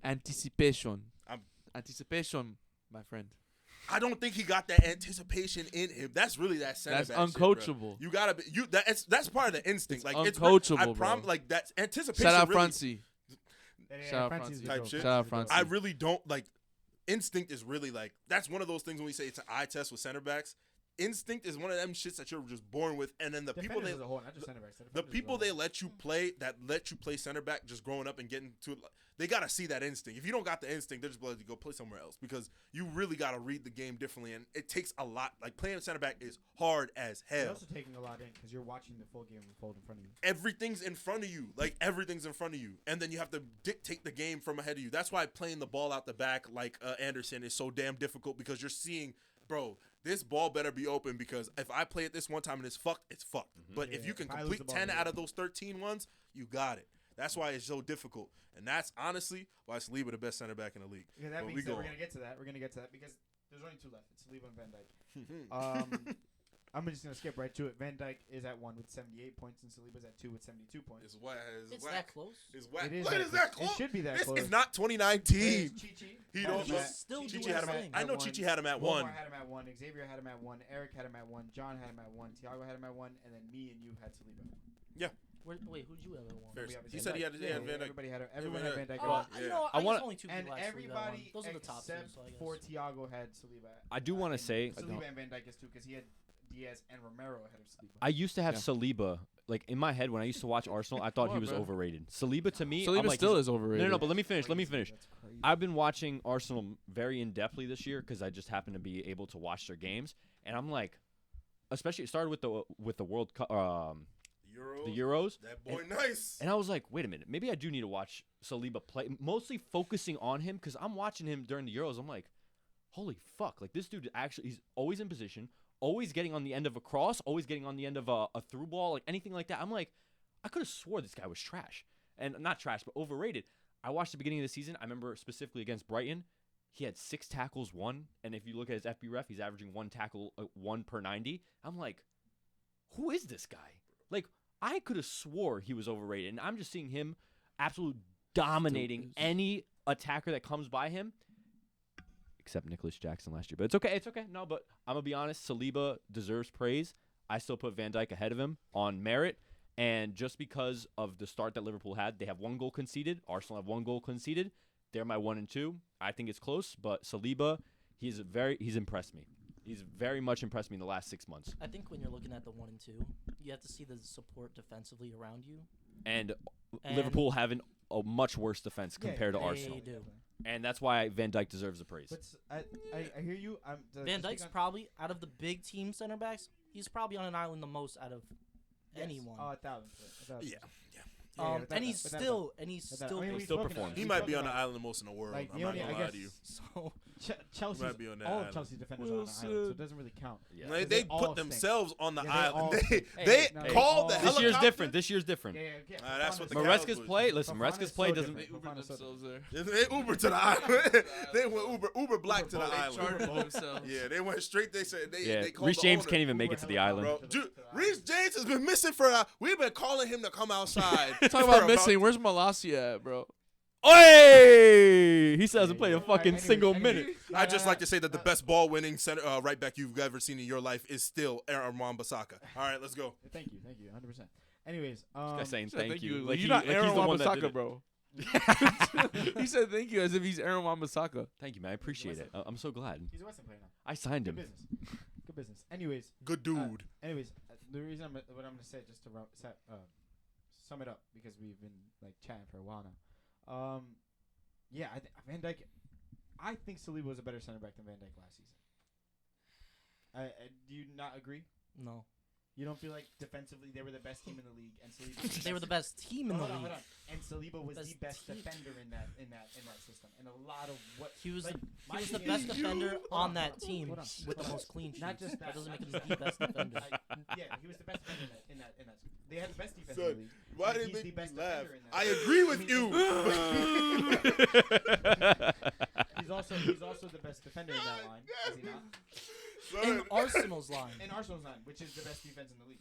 anticipation. Anticipation, my friend. I don't think he got that anticipation in him. That's really that center That's back shit, bro. uncoachable. You gotta be that's part of the instinct. It's like uncoachable, I prom bro. like that's anticipation. Shout out really, Francie. Shout out Francis Francis. Type Dope. shit. Shout out Francis Francis. Dope. I really don't like. Instinct is really like that's one of those things when we say it's an eye test with center backs. Instinct is one of them shits that you're just born with, and then the people Defenders they as a whole, not just center backs. the Defenders as a people whole. they let you play center back just growing up and getting to it, they gotta see that instinct. If you don't got the instinct, they're just going to go play somewhere else because you really gotta read the game differently, and it takes a lot. Like playing center back is hard as You're hell. also taking a lot in because you're watching the full game unfold in front of you. Everything's in front of you. Like everything's in front of you, and then you have to dictate the game from ahead of you. That's why playing the ball out the back like Anderson is so damn difficult because you're seeing, bro, this ball better be open because if I play it this one time and it's fucked, it's fucked. But if Yeah, you can if I lose complete the ball, 10 yeah. out of those 13 ones, you got it. That's why it's so difficult, and that's honestly why Saliba the best center back in the league. Yeah, that But being we said, go we're on. gonna get to that. We're gonna get to that because there's only 2 left. It's Saliba and Van Dijk. I'm just gonna skip right to it. Van Dijk is at 1 with 78 points, and Saliba's at 2 with 72 points. It's whack. It's that close. It's whack. It is Look, that is that close. close? It should be that This close. is not 2019. Chichi. He had don't him know. at- Still Chichi doing had his him at, thing. I know At Chichi 1. had him at 1. Wilmar had him at 1. Xavier had him at 1. Eric had him at 1. John had him at 1. Tiago had him at 1, and then me and you had Saliba. Wait, who'd you have at 1? First. We have He Van said he Dijk. had Van Dijk. Everybody had everyone had Van Dijk. Oh, at 1. yeah. You know, I I wanna- guess only 2 And people had Saliba at 1. everybody Those are the top 2, except so I guess. for Tiago had Saliba. I do want to say Saliba and Van Dijk is 2 because he had Diaz and Romero ahead of Saliba. I used to have Yeah. Saliba like in my head when I used to watch Arsenal. I thought Come he on, was bro. overrated. Saliba to me, Saliba I'm like, still he's- is overrated. No, no, but let me finish. Let me finish. That's crazy. I've been watching Arsenal very in depthly this year because I just happen to be able to watch their games, and I'm like, especially it started with the World Cup, the Euros, That boy nice. and I was like, wait a minute, maybe I do need to watch Saliba play. Mostly focusing on him because I'm watching him during the Euros. I'm like, holy fuck, like this dude he's always in position, always getting on the end of a cross, always getting on the end of a through ball, like anything like that. I'm like, I could have swore this guy was trash, and not trash, but overrated. I watched the beginning of the season. I remember specifically against Brighton, he had 6 tackles, 1, and if you look at his FB he's averaging 1 tackle, 1 per 90. I'm like, who is this guy? Like, I could have swore he was overrated, and I'm just seeing him absolutely dominating is. any attacker that comes by him, except Nicholas Jackson last year. But it's okay. It's okay. No, but I'm gonna be honest. Saliba deserves praise. I still put Van Dijk ahead of him on merit. And just because of the start that Liverpool had, they have 1 goal conceded. Arsenal have 1 goal conceded. They're my 1 and 2. I think it's close, but Saliba, he's impressed me. He's very much impressed me in the last 6 months. I think when you're looking at the 1 and 2, you have to see the support defensively around you. And, And- Liverpool having a much worse defense Yeah, compared to they Arsenal. do. And that's why Van Dijk deserves the praise. But I hear you. Van Dijk's probably, out of the big team center backs, he's probably on an island the most out of anyone. 1,000. Yeah. And he's still He still performs. He might be on the island the most in the world. Like, I'm the not only, gonna I lie guess, to you. so Chelsea's might be on that all of island. Chelsea's defenders are on the island, so it doesn't really count. Yeah. Like, They they all put stink. themselves on the Yeah, they all island. stink. They no, called the all- This year's helicopter. different. This year's different. Yeah. That's what the Maresca's Cowboys play. do. Listen, Fofana's Maresca's play so doesn't. different. They Ubered Fofana's so themselves there. They Uber to the island. They went Uber black to the They island. chartered themselves. Yeah, they went straight. They said they Yeah, called Reece the James owner. can't even make it to the island. Bro, Reece James has been missing we've been calling him to come outside. Talk for about missing. Where's Malasia at, bro? Hey, he still hasn't played a fucking Anyways, single minute. I just like to say that the best ball-winning center right back you've ever seen in your life is still Aaron Wan-Bissaka. All right, let's go. Thank you, 100%. Anyways, Guy saying Said thank you. You're not Aaron he's the one that did Wan-Bissaka, it. bro. He said thank you as if he's Aaron Wan-Bissaka. Thank you, man. I appreciate it. I'm so glad. he's a West Ham player now. I signed Good him. business. Good business. Anyways, Good dude. the reason what I'm gonna say just to sum it up because we've been like chatting for a while now. Yeah, Van Dijk. I think Saliba was a better center back than Van Dijk last season. Do you not agree? no, You don't feel like defensively they were the best team in the league, and Saliba they were the best team in the Hold league. on. And Saliba was Best the best team. defender in that system. him. And a lot of what He was like, he was the thing best is- defender Hold on that team hold on, with the hold on. most clean sheets. Not just that that. doesn't make him the best defender. Yeah, he was the best defender in that. They had the best defense Son, in the league. why and did he's it the make best me laugh? defender in that. I agree with you. He's also the best defender in that line, is he not? In Arsenal's line, In Arsenal's line, which is the best defense in the league.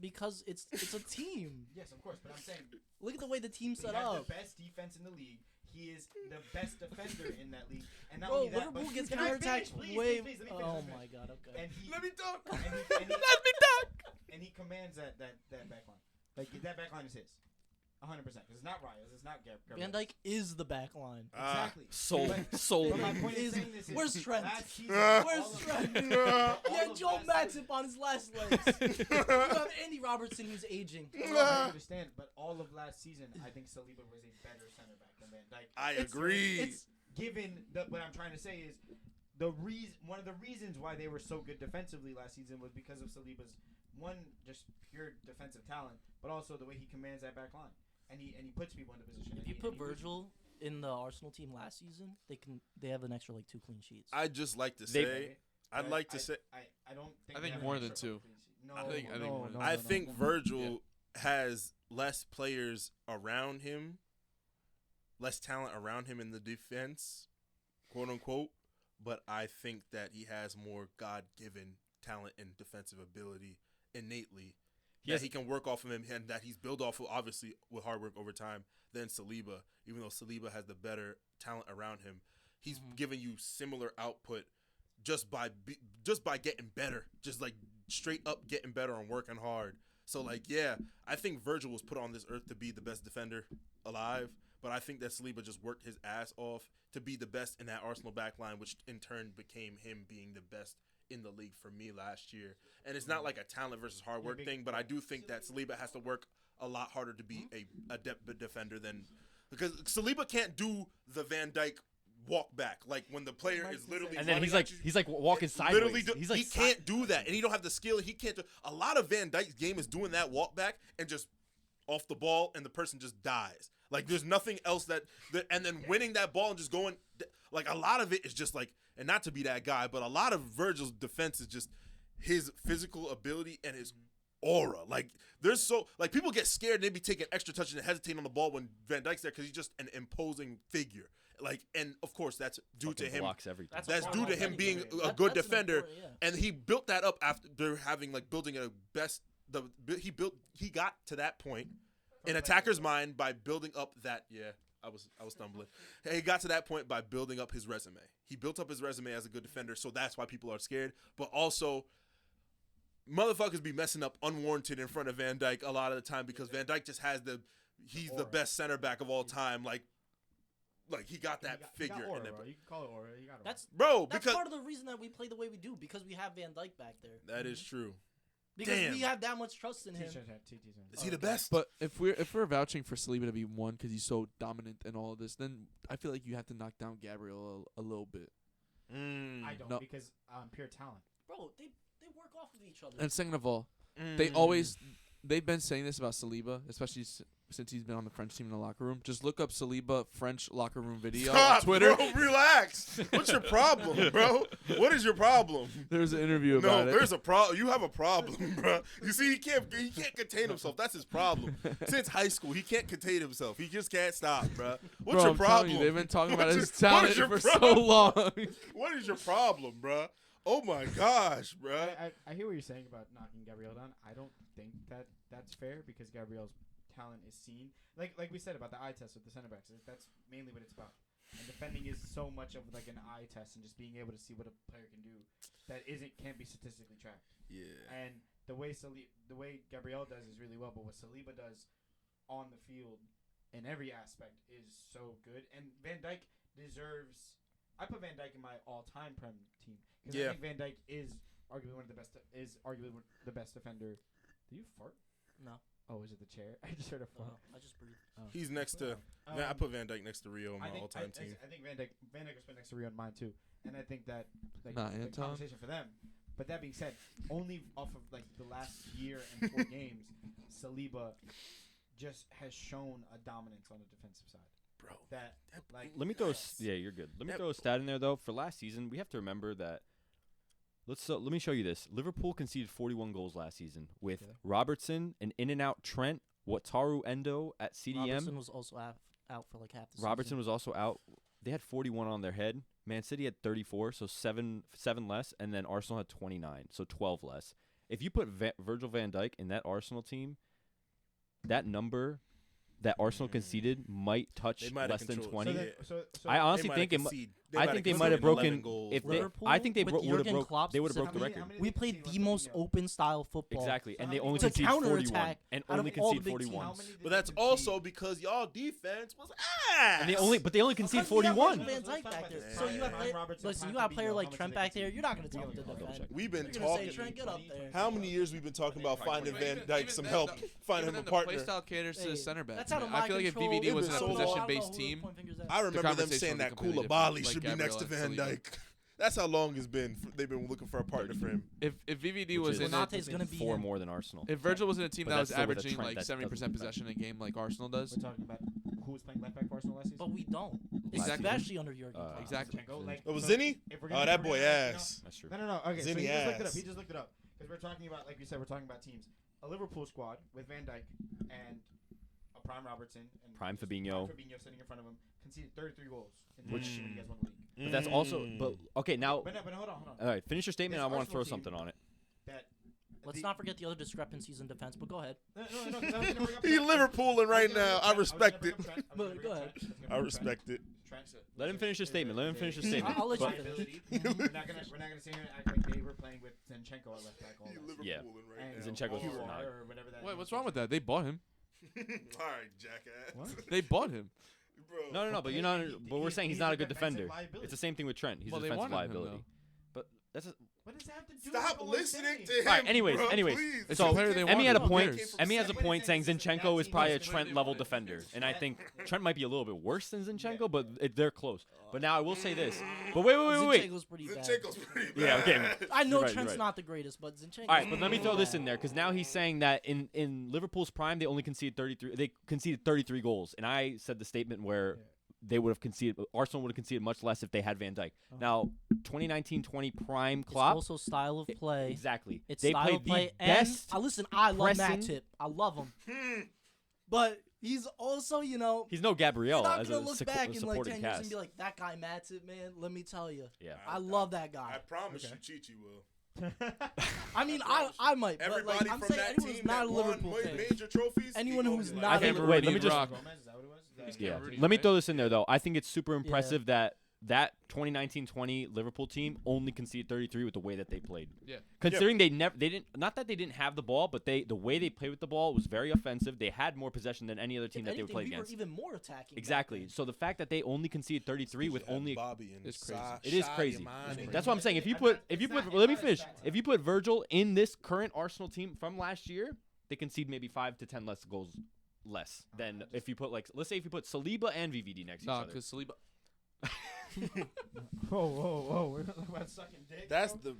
because it's a team. Yes, of course, but I'm saying Look at the way the team's he set has up. the best defense in the league. He is the best defender in that league. And not Bro, only that, Liverpool but gets can I counterattacked finish, way. please, let me finish, Oh let me my finish. god. Okay. And he, Let me talk. and he, Let me talk. and he commands that back line. Like that back line is his, 100%. Because it's not Raya's, it's not Gabriel. Van Dijk is the back line. Exactly. Sold. But- Sold. But my it. point in Is- saying this is where's Trent? last season, Where's all of- Trent? all He had of Joe last Matip on his last legs. You have Andy Robertson who's aging. season- I understand, but all of last season, I think Saliba was a better center back than Van Dijk. I It's- agree. It's Given what I'm trying to say is one of the reasons why they were so good defensively last season was because of Saliba's just pure defensive talent, but also the way he commands that back line, and he puts people into position. if you put Virgil in the Arsenal team last season, they have an extra like 2 clean sheets. I'd just like to They- say, I'd like to say, I don't think. I they think have more an than extra 2. clean sheet. No, I think no, more than no, I no, think no. Virgil has less players around him, less talent around him in the defense, quote unquote. But I think that he has more God-given talent and defensive ability innately. He can work off of him, and that he's built off of, obviously, with hard work over time, than Saliba. Even though Saliba has the better talent around him, he's giving you similar output just by getting better, just like straight up getting better and working hard. So like, yeah, I think Virgil was put on this earth to be the best defender alive, but I think that Saliba just worked his ass off to be the best in that Arsenal back line, which in turn became him being the best in the league for me last year. And it's not like a talent versus hard work thing, but I do think that Saliba has to work a lot harder to be a adept defender than, because Saliba can't do the Van Dijk walk back, like when the player is literally And then running he's at like you. walking sideways. Literally, He's like he can't do that, and he don't have the skill. He can't do. A lot of Van Dijk's game is doing that walk back and just off the ball, and the person just dies. Like there's nothing else and then winning that ball and just going. Like a lot of it is just like, and not to be that guy, but a lot of Virgil's defense is just his physical ability and his aura. Like there's so like people get scared and they be taking extra touches and hesitate on the ball when Van Dijk's there because he's just an imposing figure. Like, and of course that's due to him. Blocks everything. That's due to him being a That- good that's an defender, important- yeah. and he built that up after having like building a best. He got to that point in attacker's mind by building up that. Yeah, I was stumbling. He got to that point by building up his resume. He built up his resume as a good defender, so that's why people are scared. But also, motherfuckers be messing up unwarranted in front of Van Dijk a lot of the time because Van Dijk just has he's the best center back of all time. Like he got that figure aura, in there. bro. You can call it aura. You got aura. That's Bro, that's because part of the reason that we play the way we do, because we have Van Dijk back there. that is true. Because Damn. we have that much trust in him. Is he the best? But if we're vouching for Saliba to be one because he's so dominant in all of this, then I feel like you have to knock down Gabriel a little bit. I don't No. because pure talent. Bro, they work off of each other. And second of all, they've been saying this about Saliba, especially since he's been on the French team in the locker room. Just look up Saliba French locker room video Stop, on Twitter. bro. Relax. What's your problem, bro? What is your problem? There's an interview No, about it. there's a problem. You have a problem, bro. You see, he can't contain himself. That's his problem. Since high school, he can't contain himself. He just can't stop, bro. What's Bro, your I'm telling problem? you, they've been talking about What's his your- what talent is your for so problem? long. What is your problem, bro? Oh my gosh, bro. I hear what you're saying about knocking Gabriel down. I don't think that's fair because Gabriel's talent is seen. Like we said about the eye test with the center backs. That's mainly what it's about. And defending is so much of like an eye test and just being able to see what a player can do that can't be statistically tracked. Yeah. And the way Gabriel does is really well, but what Saliba does on the field in every aspect is so good. And Van Dijk deserves. I put Van Dijk in my all-time Prem team because I think Van Dijk is arguably one of the best. Is arguably the best defender. Do you fart? No. Oh, is it the chair? I just heard a fart. I just breathe. Oh. He's next to. I put Van Dijk next to Rio in my all-time team. I think Van Dijk was put next to Rio in mine too, and I think that like Not the Anton? conversation for them. But that being said, only off of like the last year and 4 games, Saliba just has shown a dominance on the defensive side. bro. that like Let me throw. Yeah, you're good. Let me throw a stat in there though. For last season, we have to remember that. Let me show you this. Liverpool conceded 41 goals last season with Robertson, an in and out Trent, Wataru Endo at CDM. Robertson was also out for like half the season. Robertson was also out. They had 41 on their head. Man City had 34, so seven less, and then Arsenal had 29, so 12 less. If you put Virgil van Dijk in that Arsenal team, that number that Arsenal conceded might touch less than 20. I honestly think they might have broken. If they, Liverpool I think they with would have Jurgen broke. Klopp They would have broke the specifically, record. how many We did they played concede the last most season? open style football. Exactly, and they To only to conceded 41 counterattack and out only of all the conceded big 41. teams. But that's also because y'all defense was ass. And they only conceded Because you got 41. Virgil van Dijk back there. Yeah. So you got Yeah. player, Robertson, listen, you Prime got a player Fabinho, like how much Trent did they back there. concede? You're not gonna tell him to I'll double defend. check. We've been You're gonna say, talking. Trent, get up there. How many years we've been talking about finding Van Dijk some Even help, then, finding even him a then, partner. The play style caters to Hey, the center back. That's out of I my feel like if control. VVD was in It's a so long. possession-based team, I remember them conversation saying would be that completely Koulibaly different, should like be next to Gabriel Van and Dijk. That's how long it's been. They've been looking for a partner for him. if VVD Which was is in a, Konate's gonna be 4 him. more than Arsenal. if Virgil was in a team But that was that's still with a averaging Trent, like that 70% doesn't- possession a game like Arsenal does, We're talking about who was playing left back for Arsenal last season. But we don't, Exactly. especially under Jurgen Klopp. exactly. Zinchenko, like, Oh, was so Zinni? if we're Oh, gonna- that if we're boy gonna, ass. That's true. No. Okay, so Zinni he just looked it up. ass. He just looked it up because we're talking about, like you said, we're talking about teams. A Liverpool squad with Van Dijk and a prime Robertson and Prime Fabinho. Fabinho sitting in front of him conceded 33 goals in Which- when you guys won the league. But that's also. But okay, now. But hold on. All right, finish your statement. This I want to throw Arsenal team- something on it. That Let's not forget the other discrepancies in defense. But go ahead. No, 'cause I was gonna bring up He Trent. Liverpooling right now. I respect it. But go ahead. I respect it. Let him finish his statement. Let him finish his statement. I'll let you But- finish. We're not gonna sit here and act like they were playing with Zinchenko at left back all He last season. Yeah. Liverpooling right And now. Zinchenko's QR not. or whatever that Wait, name what's is. wrong with that? They bought him. All right, jackass. What? They bought him. Bro. No, but you're not. But we're saying he's not a good defender. Liability. It's the same thing with Trent. He's Well, a they defensive wanted him, liability. But that's. What does that have to do Stop with what we're listening saying? to him. Alright, anyways, bro, anyways. please. It's So, a player they Emmy had a wanted. point. Who cares? Emmy has a Wait, point saying it's- Zinchenko is probably a it's- Trent level defender, and I think Trent might be a little bit worse than Zinchenko, but they're close. But now I will say this. But wait. Zinchenko's pretty bad. Zinchenko's pretty bad. Yeah, okay. Man. I know You're right, Trent's you're right. not the greatest, but Zinchenko. All right, but let me throw this in there because now he's saying that in Liverpool's prime they only conceded 33. They conceded 33 goals, and I said the statement where they would have conceded. Arsenal would have conceded much less if they had Van Dijk. Now, 2019-20 prime It's Klopp. also style of play. Exactly. It's They style played of play. the best. And listen, I love Matt pressing- Tip. I love him. But he's also, He's no you're Gabriel not as gonna a look back in like supporting 10 years and cast. be like, that guy Matt Tip, man. Let me tell you, Yeah. I love that I guy. promise Okay. you, Chichi will. I mean, I might, but Everybody like I'm from saying, that anyone team who's not that a won Liverpool fan. major trophies. Anyone he gonna who's be like, not I a think. Liverpool Wait, let me Rooney just. Rock. Gomez, is that what it was? Is that- Yeah. Rooney, Let me right? throw this in there though. I think it's super impressive that 2019-20 Liverpool team only conceded 33 with the way that they played. Yeah. Considering they didn't not that they didn't have the ball, but the way they played with the ball was very offensive. They had more possession than any other team If that they would anything, play we against. were even more attacking. back Exactly. then. So the fact that they only conceded 33 with had only Bobby and It's crazy. Sa- it is Sadio crazy. Mane. That's what I'm saying. If you I'm put not- if you it's put not- let me it's not finish. a stat. If you put Virgil in this current Arsenal team from last year, they concede maybe 5 to 10 less goals less than if you put like let's say if you put Saliba and VVD next to Nah, each other. because Saliba. Whoa! We're talking about sucking dick. That's bro?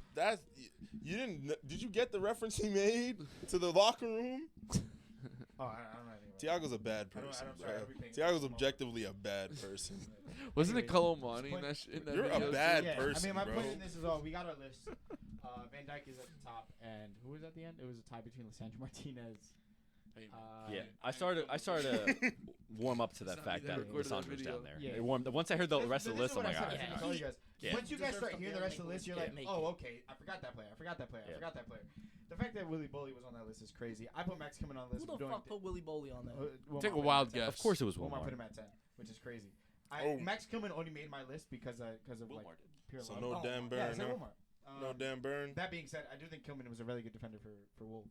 you didn't did you get the reference he made to the locker room? Oh, I don't know anything about Tiago's a bad I don't- person, I'm sorry, bro. I'll be paying Tiago's attention. objectively a bad person. Wasn't it Anyways, Colomani in point- that, in that You're a video? bad Yeah, person, I mean, my bro. point in this is all we got our list. Van Dijk is at the top, and who was at the end? It was a tie between Lisandro Martinez. Yeah, I started to warm up to that It's not fact me that that recorded that Lisandro's video. down there. Yeah. It warmed. Once I heard the rest of the This list, is I'm what like, I all said, right, I all told right. you guys. Yeah. Once you guys Deserves start to hearing be the rest on of the list, you're it. like, Make oh, it. okay, I forgot that player. Yeah. The fact that Willy Bolly was on that list is crazy. I put Max coming on the Who list. the fuck put Willy Boley on there? Take a wild guess. Of course, it was Wilmar Wilmar. put him at 10, which is crazy. Oh. Max Kilman only made my list because of like Wilmar did. pure So love. no Oh, Dan yeah, I Burn, said no? Wilmar. No Dan Burn. That being said, I do think Kilman was a really good defender for Wolves.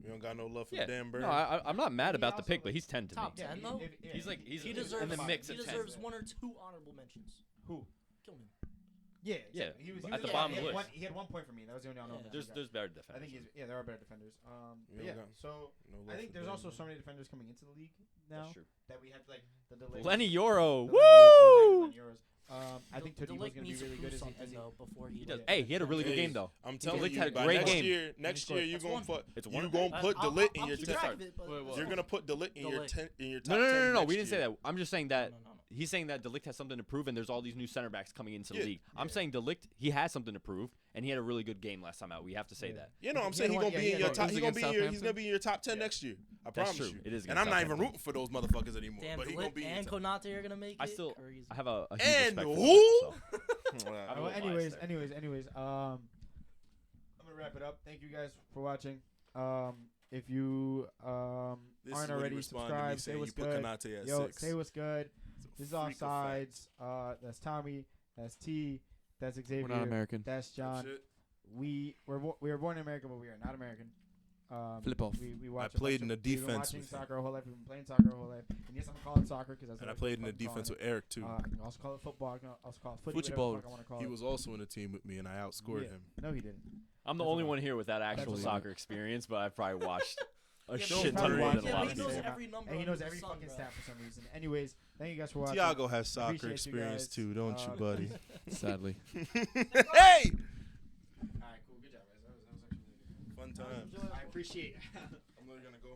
You don't got no love for Yeah. Dan Burn. No, I'm not mad He about the also pick, but like- he's 10 to me. Top 10 though. He's like He in deserves the mix He of 10. deserves 1 or 2 honorable mentions. Who? Kilman. Yeah, Yeah, exactly. He was at the yeah, bottom he of the had list. He had 1 point for me. That was the only honorable Yeah. mention I got. There's better I defenders. think there are better defenders. But Yeah, yeah, got so No love I think for there's Dan also Burn. so many defenders coming into the league now That's true. that we have like the delay. Lenny Euro, the woo! Lenny Euros. I think De Todibo's Ligt gonna be needs to really prove good something as he though before he He does. does. Hey, he had a really good Hey, game though. I'm telling Ligt you, had a by great next game. year, next year you're That's gonna one. put It's you one. gonna put I'll- Delit in I'll your keep top. track of it, but Wait, it's what? You're one. gonna put Delit in your Delit. 10 in your top No, 10 no. next We didn't say year. that. I'm just saying that No. he's saying that Delict has something to prove, and there's all these new center backs coming into the Yeah. league. I'm saying Delict, he has something to prove, and he had a really good game last time out. We have to say that. You know, I'm He saying had he's one- gonna yeah, be in your he top. had He's one. gonna be in your. He's gonna Southampton? be in your top 10 next year. I That's promise true. you. It is And against I'm not even Southampton. rooting for those motherfuckers anymore. Damn, but he gonna Delict be in and your top. Konate are gonna make it. I still, Crazy. I have a huge And respect for who? them, so. Well, I'm a Well, little biased anyways, there. I'm gonna wrap it up. Thank you guys for watching. If you This aren't is when already you respond to me subscribed, say saying what's you put good. Konate at Yo, 6. say what's good. It's a This is freak Offsides. That's Tommy. That's T. That's Xavier. We're not American. That's effect. John. Shit. We were born in America, but we are not American. Flip off. We watch I played in the we've been defense watching with him. soccer our whole life. We've been playing soccer our whole life. And yes, I'm gonna call it soccer because that's And what I played in the fucking calling defense it. with Eric too. I can also call it football. I can also call it footy. Footy Whatever ball. the fuck I want to call He it. was also in the team with me, and I outscored Yeah. him. No, he didn't. I'm the That's only a one here with that actual That's a soccer experience, but I've probably watched a Yeah, shit but ton he's more probably than a yeah, lot but of he knows people. every number. And he under knows the every sun, fucking bro. stat for some reason. Anyways, thank you guys for watching. Tiago has soccer Appreciate you experience guys. too, don't you, buddy? Sadly. Hey! All right, cool. Good job, guys. That was actually really good. Fun times. I appreciate it. I'm literally gonna go home.